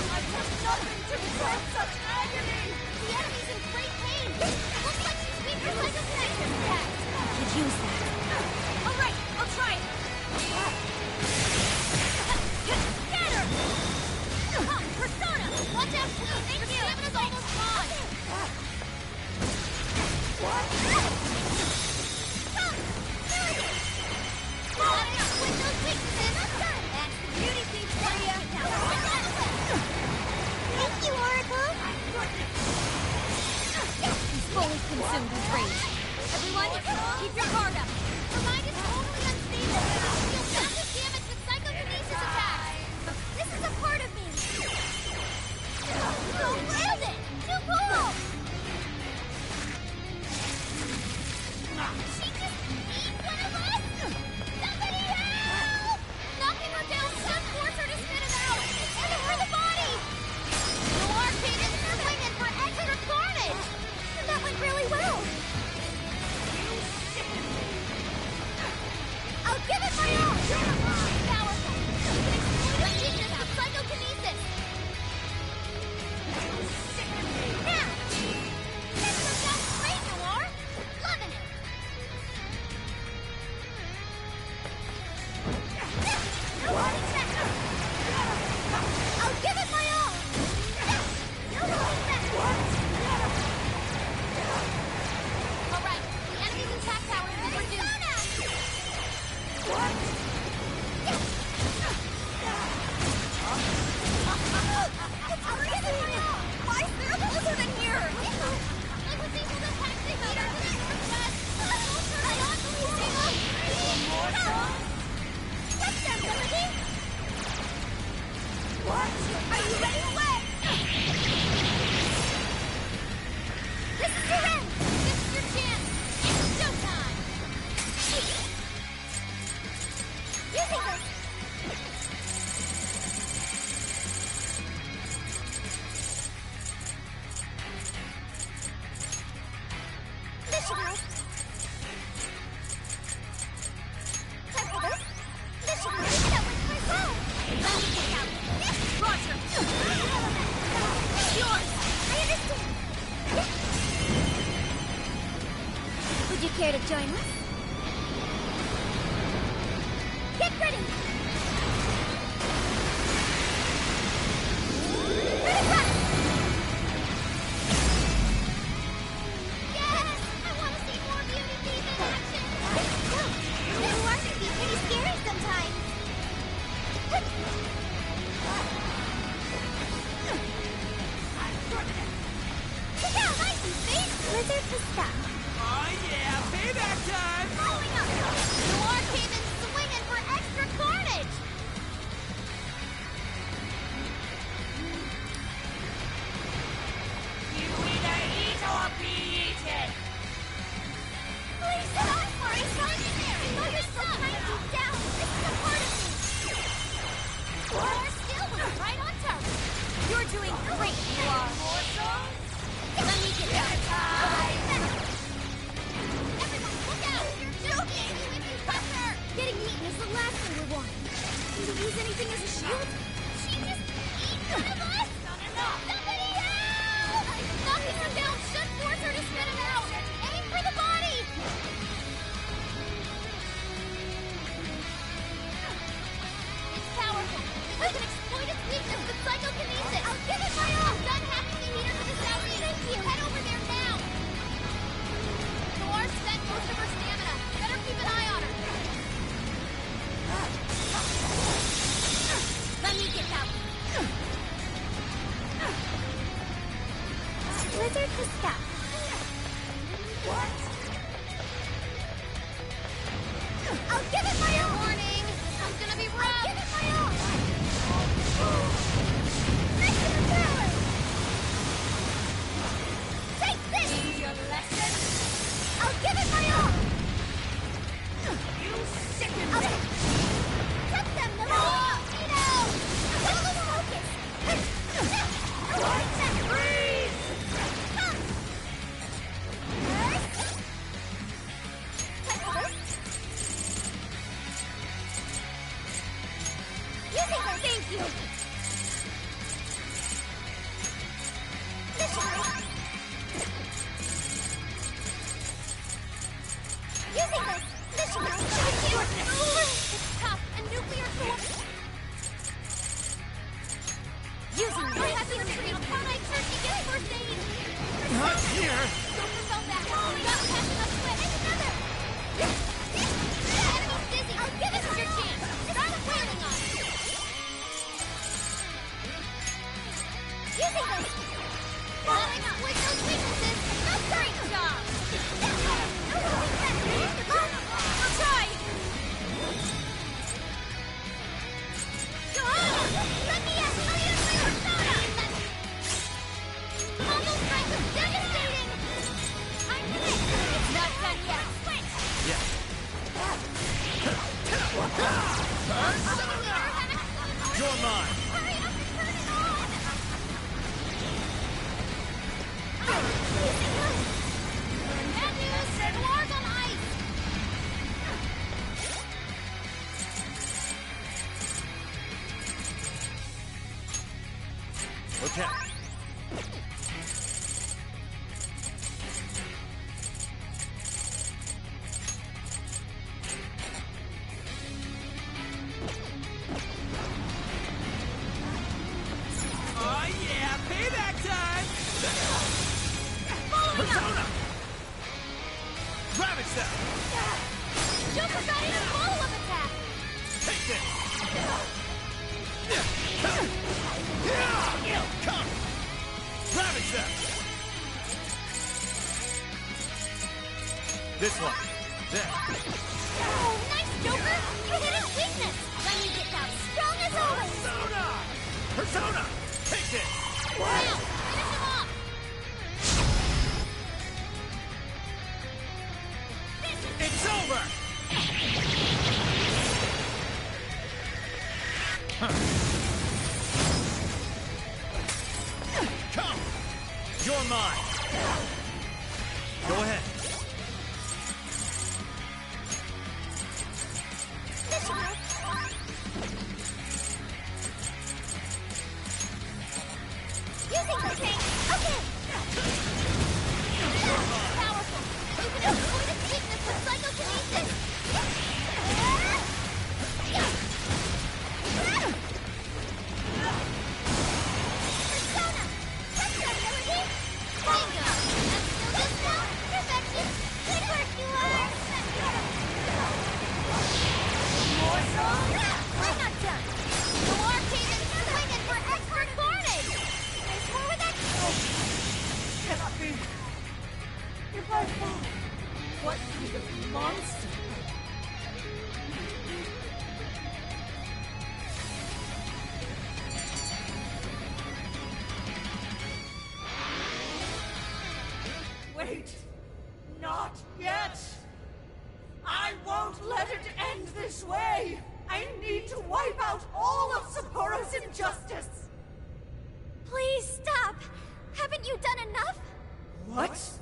I've done nothing to deserve such agony! The enemy's in great pain! Looks like she's weak for psychokinesis attacks! Could use that. Alright, I'll try it! Get her! Come, Persona! Watch out, please! Thank you! Your stamina's almost gone! What? Come! There it is! With those weaknesses! That's the beauty sleep for you! Thank you, Oracle! He's fully consumed with rage. Everyone, keep your guard up! Her mind is totally unstable! She'll massive damage with psychokinesis attacks! This is a part of me! So nailed it! Too cool! She just eat one of us? Somebody help! Knocking her down should force her to spit it out! Aim for the body! The arcade is swinging for extra carnage! That went really well! I'll give it my all! Powerful! You can exploit a weakness with psychokinesis! Now! This worked out great, Noir! Loving it! What is that? I'll give it my all! Alright, the enemy's attack power is reduced. What? It's freezing! Why is there a blizzard in here? I was able to hack the heater to this request. I ought to lose more songs? What's that, Melody? What? Are you ready to win? This is your end! This is your chance! It's showtime! Using this! This should help. Time for this. This should help. That went quite well. Let me get out. Roger. It's yours. I understand. Would you care to join us? Get ready! Ready, yes! I want to see more Beauty Thief in action! You are to be pretty scary sometimes! Check out my face! Blizzard to stop! Oh yeah, payback time! Following up! Noir came in swinging for extra carnage! You either eat or be eaten! Please stop, Marissa! I know you're still trying to deep down! This is a part of me! What? Still, we're right on target! You're doing great, you are! More songs? Let me get that! Everyone, look out! You're joking! If you touch her! Getting eaten is the last thing we want! Can we use anything as a shield? She just eat one of us? Not enough! Somebody help! Knocking her down should force her to spit it out! Aim for the body! It's powerful. We can exploit its weakness with psychokinesis. I'll give it my all! I'm done hacking the heater to the southeast. Thank you! Head over there now! Noir spent most of her stamina. Better keep an eye on her. Let me get that one. Blizzard to stop. What? I'll give it my all! Warning! This one's gonna be rough! I'll give it my all! this! Thank you! Missionary! Using this! Missionary! It's tough, and nuclear cool... Using this! We're happy to treat a Carnite turkey gets first aid! Not here! Joker fell back! Got past enough sweat! And another! The enemy's dizzy! I'll give us your chance! Start wailing on it! Using this! Gotta exploit those weaknesses! Great job! I'll try! Let me at! I'll use my persona! Combo strike is devastating! I'm hit! It's not done yet! Switch! Yeah. You're mine! Hurry up and turn it on! Bad news! Noir's on ice! Okay. Oh yeah, payback time! Persona! Ravage them! Joker got in a follow-up attack! Take this! Come! Ravage them! This one. There. Oh, nice, Joker! You hit his weakness! Then you get out strong as always! Persona! Persona! Take this! Now, finish him off! It's over! Come! You're mine! Go ahead. Missionary! Using the tank! Okay! Powerful! You can exploit its weakness with psychokinesis! Persona! That's the ability! Bingo! I'm still just now! Perfection! Good work, you are! More so? I'm not done! Noir came in swinging for expert carnage! There's more with that... Cannot be. If I fall, what kind of monster? Wait! Not yet! I won't let it end this way! I need to wipe out all of Sapporo's injustice! Please stop! Haven't you done enough? What?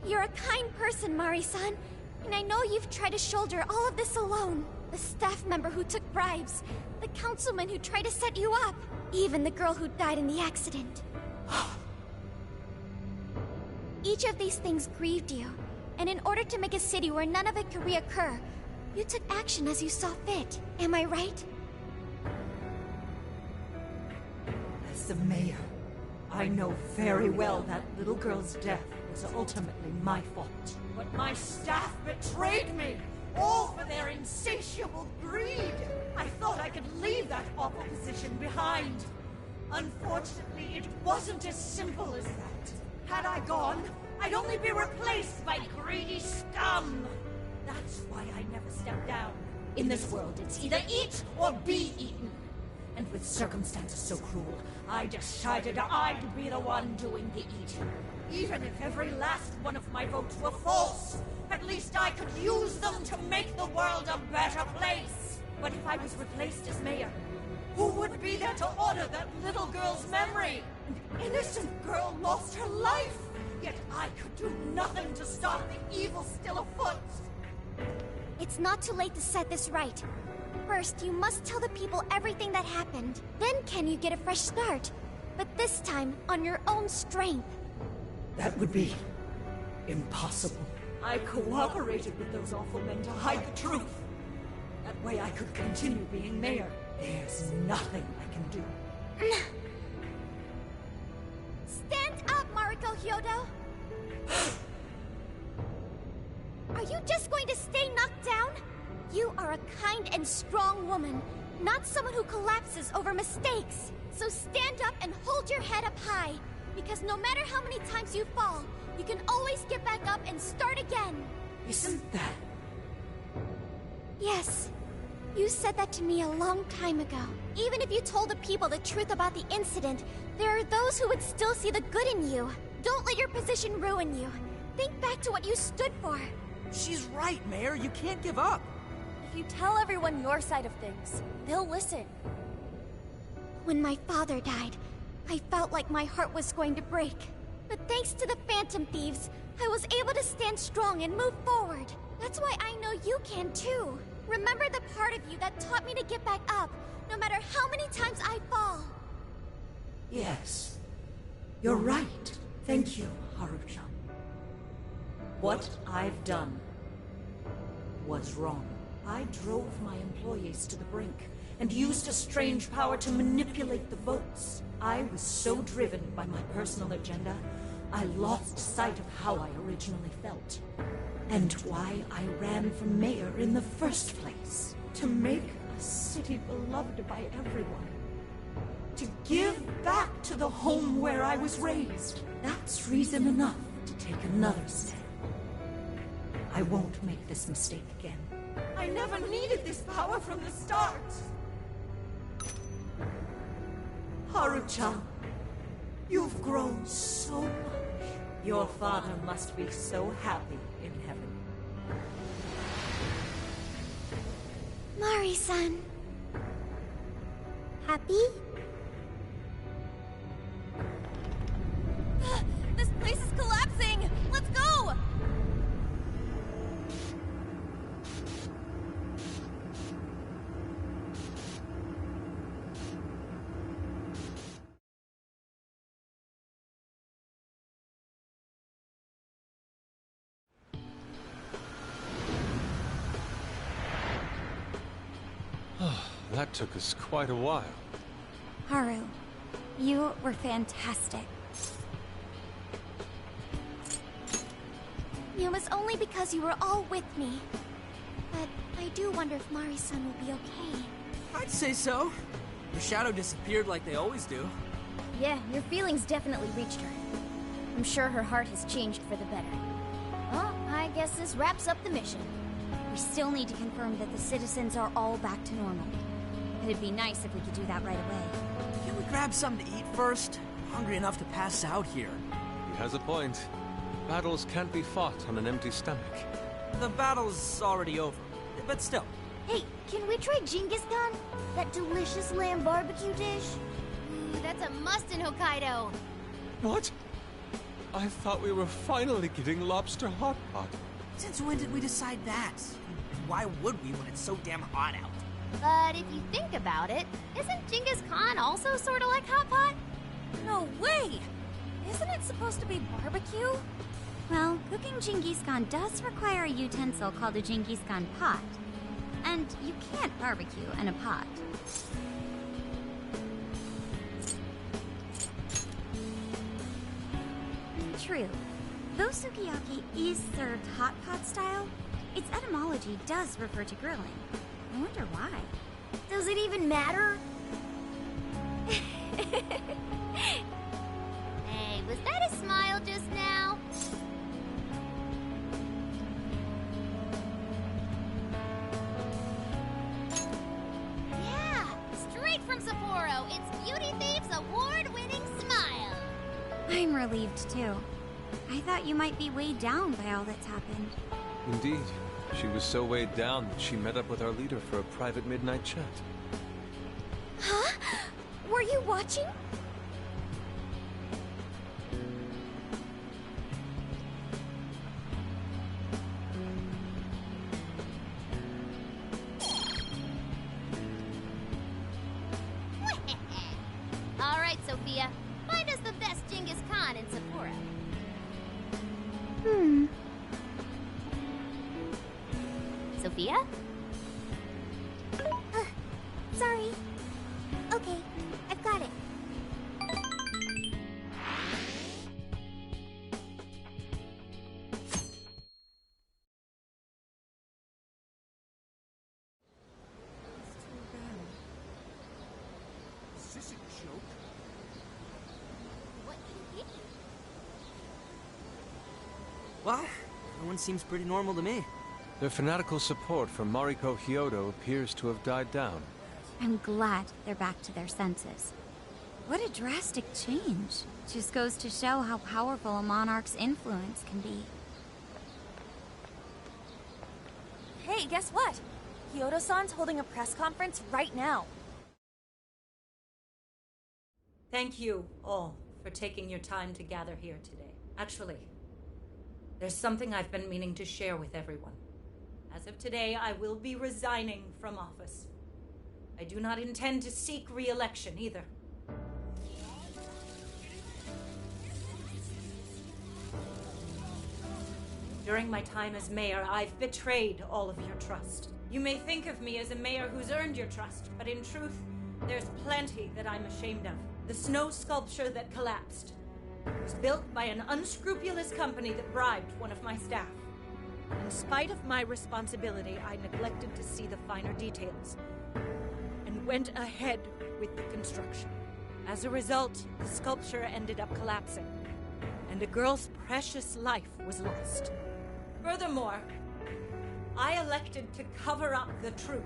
You're a kind person, Mari-san, and I know you've tried to shoulder all of this alone. The staff member who took bribes, the councilman who tried to set you up, even the girl who died in the accident. Each of these things grieved you, and in order to make a city where none of it could reoccur, you took action as you saw fit. Am I right? As the mayor, I know very well that little girl's death was ultimately my fault. But my staff betrayed me, all for their insatiable greed. I thought I could leave that awful position behind. Unfortunately, it wasn't as simple as that. Had I gone, I'd only be replaced by greedy scum. That's why I never stepped down. In this world, it's either eat or be eaten. And with circumstances so cruel, I decided I'd be the one doing the eating. Even if every last one of my votes were false, at least I could use them to make the world a better place. But if I was replaced as mayor, who would be there to honor that little girl's memory? An innocent girl lost her life, yet I could do nothing to stop the evil still afoot. It's not too late to set this right. First, you must tell the people everything that happened. Then can you get a fresh start? But this time, on your own strength. That would be impossible. I cooperated with those awful men to hide the truth. That way I could continue being mayor. There's nothing I can do. Stand up, Mariko Hyodo! Are you just going to stay knocked down? You are a kind and strong woman, not someone who collapses over mistakes. So stand up and hold your head up high, because no matter how many times you fall, you can always get back up and start again. Isn't that... Yes. You said that to me a long time ago. Even if you told the people the truth about the incident, there are those who would still see the good in you. Don't let your position ruin you. Think back to what you stood for. She's right, Mayor. You can't give up. If you tell everyone your side of things, they'll listen. When my father died, I felt like my heart was going to break. But thanks to the Phantom Thieves, I was able to stand strong and move forward. That's why I know you can too. Remember the part of you that taught me to get back up, no matter how many times I fall. Yes. You're right. Thank you, Haruchan. What I've done was wrong. I drove my employees to the brink and used a strange power to manipulate the votes. I was so driven by my personal agenda, I lost sight of how I originally felt. And why I ran for mayor in the first place. To make a city beloved by everyone. To give back to the home where I was raised. That's reason enough to take another step. I won't make this mistake again. I never needed this power from the start. Haruchan, you've grown so much. Your father must be so happy in heaven. Mari-san. Happy? This place is collapsing! Let's go! That took us quite a while. Haru, you were fantastic. It was only because you were all with me. But I do wonder if Mari-san will be okay. I'd say so. The shadow disappeared like they always do. Yeah, your feelings definitely reached her. I'm sure her heart has changed for the better. Well, I guess this wraps up the mission. We still need to confirm that the citizens are all back to normal. It'd be nice if we could do that right away. Can we grab something to eat first? I'm hungry enough to pass out here. He has a point. Battles can't be fought on an empty stomach. The battle's already over, but still. Hey, can we try Genghis Khan? That delicious lamb barbecue dish? Ooh, that's a must in Hokkaido. What? I thought we were finally getting lobster hot pot. Since when did we decide that? Why would we when it's so damn hot out? But if you think about it, isn't Genghis Khan also sort of like hot pot? No way! Isn't it supposed to be barbecue? Well, cooking Genghis Khan does require a utensil called a Genghis Khan pot. And you can't barbecue in a pot. True. Though sukiyaki is served hot pot style, its etymology does refer to grilling. I wonder why. Does it even matter? Hey, was that a smile just now? Yeah, straight from Sapporo, it's Beauty Thief's award-winning smile. I'm relieved too. I thought you might be weighed down by all that's happened. Indeed. She was so weighed down that she met up with our leader for a private midnight chat. Huh? Were you watching? not in Sapporo. Sophia? Sorry. Okay, I've got it. Is this a joke? What could it be? Well, everyone seems pretty normal to me. Their fanatical support for Mariko Hyodo appears to have died down. I'm glad they're back to their senses. What a drastic change. Just goes to show how powerful a monarch's influence can be. Hey, guess what? Hyodo-san's holding a press conference right now. Thank you all for taking your time to gather here today. Actually, there's something I've been meaning to share with everyone. As of today, I will be resigning from office. I do not intend to seek re-election either. During my time as mayor, I've betrayed all of your trust. You may think of me as a mayor who's earned your trust, but in truth, there's plenty that I'm ashamed of. The snow sculpture that collapsed was built by an unscrupulous company that bribed one of my staff. In spite of my responsibility, I neglected to see the finer details and went ahead with the construction. As a result, the sculpture ended up collapsing, and a girl's precious life was lost. Furthermore, I elected to cover up the truth,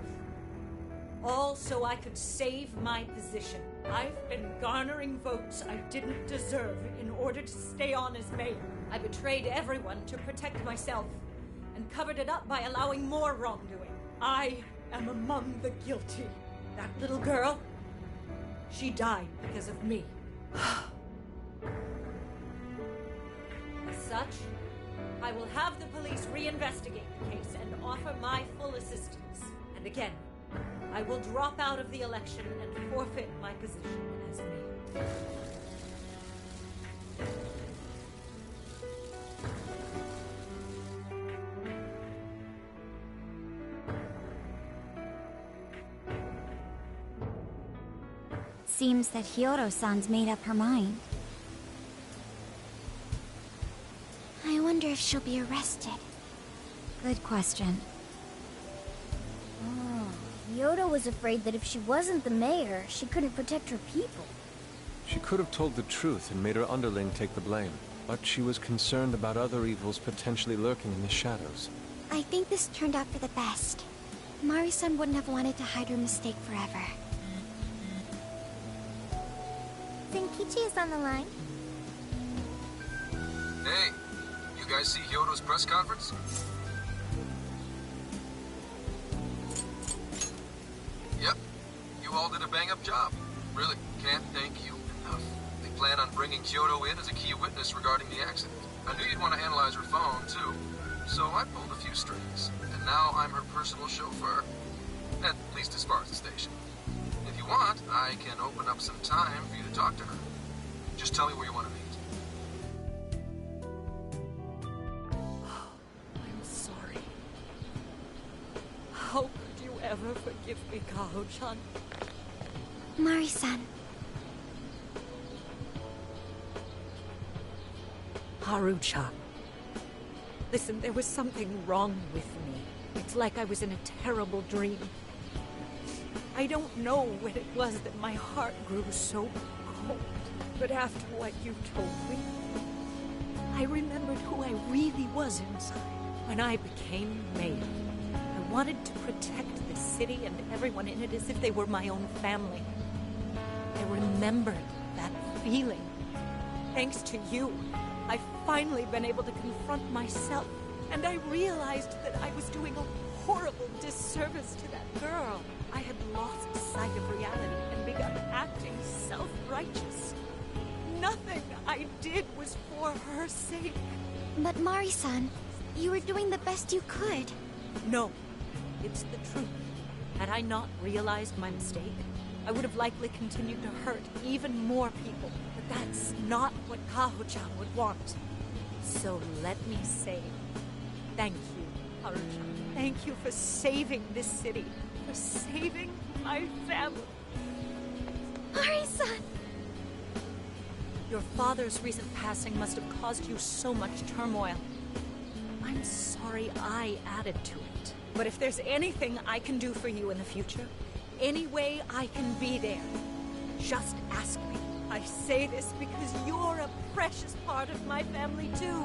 all so I could save my position. I've been garnering votes I didn't deserve in order to stay on as mayor. I betrayed everyone to protect myself and covered it up by allowing more wrongdoing. I am among the guilty. That little girl, she died because of me. As such, I will have the police reinvestigate the case and offer my full assistance. And again, I will drop out of the election and forfeit my position as mayor. Seems that Hyodo-san's made up her mind. I wonder if she'll be arrested. Good question. Hyodo was afraid that if she wasn't the mayor, she couldn't protect her people. She could have told the truth and made her underling take the blame, but she was concerned about other evils potentially lurking in the shadows. I think this turned out for the best. Mari-san wouldn't have wanted to hide her mistake forever. Zenkichi is on the line. Hey, you guys see Hyodo's press conference? Yep, you all did a bang-up job. Really, can't thank you enough. They plan on bringing Hyodo in as a key witness regarding the accident. I knew you'd want to analyze her phone, too, so I pulled a few strings. And now I'm her personal chauffeur, at least as far as the station. If you want, I can open up some time for you to talk to her. Just tell me where you want to meet. I'm sorry. How could you ever forgive me, Kaho-chan? Mari-san. Haru-chan. Listen, there was something wrong with me. It's like I was in a terrible dream. I don't know what it was that my heart grew so cold. But after what you told me, I remembered who I really was inside. When I became mayor, I wanted to protect the city and everyone in it as if they were my own family. I remembered that feeling. Thanks to you, I've finally been able to confront myself. And I realized that I was doing a horrible disservice to that girl. I had lost sight of reality and begun acting self-righteous. Nothing I did was for her sake. But Mari-san, you were doing the best you could. No, it's the truth. Had I not realized my mistake, I would have likely continued to hurt even more people. But That's not what Kaho-chan would want. So let me say, thank you, Haru-chan. Thank you for saving this city, for saving my family. Mari-san! Your father's recent passing must have caused you so much turmoil. I'm sorry I added to it. But if there's anything I can do for you in the future, any way I can be there, just ask me. I say this because you're a precious part of my family, too.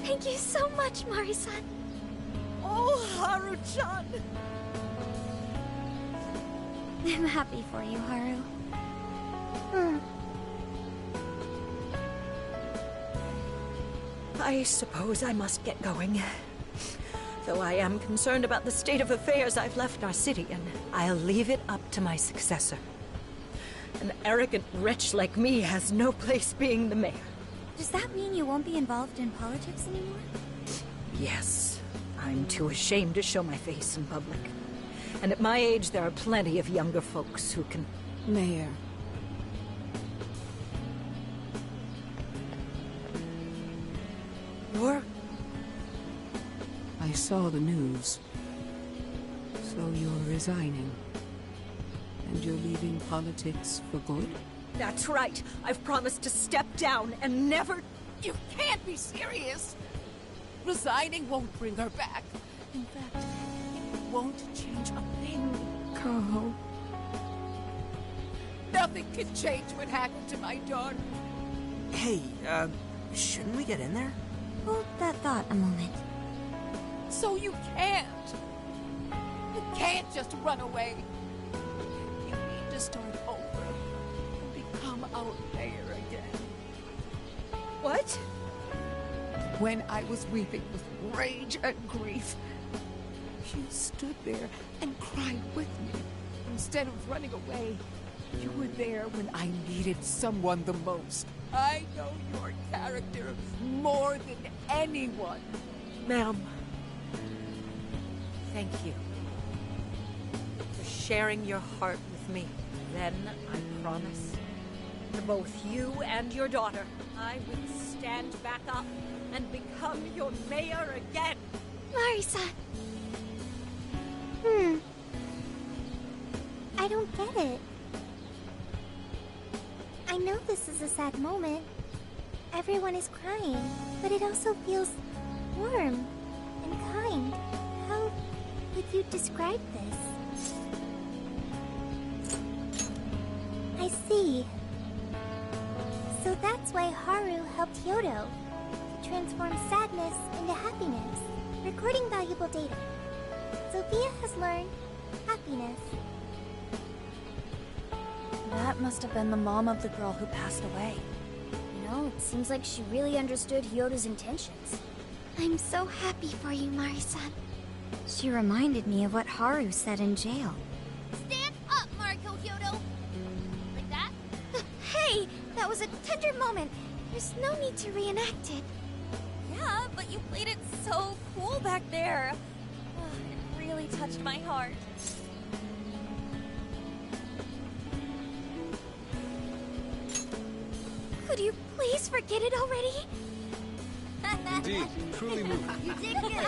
Thank you so much, Mari-san. Oh, Haru-chan! I'm happy for you, Haru. I suppose I must get going. Though I am concerned about the state of affairs I've left our city in, I'll leave it up to my successor. An arrogant wretch like me has no place being the mayor. Does that mean you won't be involved in politics anymore? Yes. I'm too ashamed to show my face in public. And at my age, there are plenty of younger folks who can... Mayor. You're... I saw the news. So you're resigning. And you're leaving politics for good? That's right. I've promised to step down and never... You can't be serious! Resigning won't bring her back. In fact, it won't change a thing. Kaho. Nothing can change what happened to my daughter. Hey, shouldn't we get in there? Hold that thought a moment. So you can't. You can't just run away. You need to start over and become our mayor again. What? When I was weeping with rage and grief, you stood there and cried with me. Instead of running away, you were there when I needed someone the most. I know your character more than anyone. Ma'am, thank you for sharing your heart with me. Then, I promise, to both you and your daughter, I will stand back up and become your mayor again. Mari-san. I don't get it. I know this is a sad moment. Everyone is crying, but it also feels warm and kind. How would you describe this? I see. So that's why Haru helped Hyodo to transform sadness into happiness, recording valuable data. Sophia has learned happiness. That must have been the mom of the girl who passed away. You know, it seems like she really understood Hyodo's intentions. I'm so happy for you, Mari-san. She reminded me of what Haru said in jail. Stand up, Mariko Hyodo! Like that? Hey! That was a tender moment. There's no need to reenact it. Yeah, but you played it so cool back there. It really touched my heart. Could you please forget it already? Indeed, truly moving. You did good.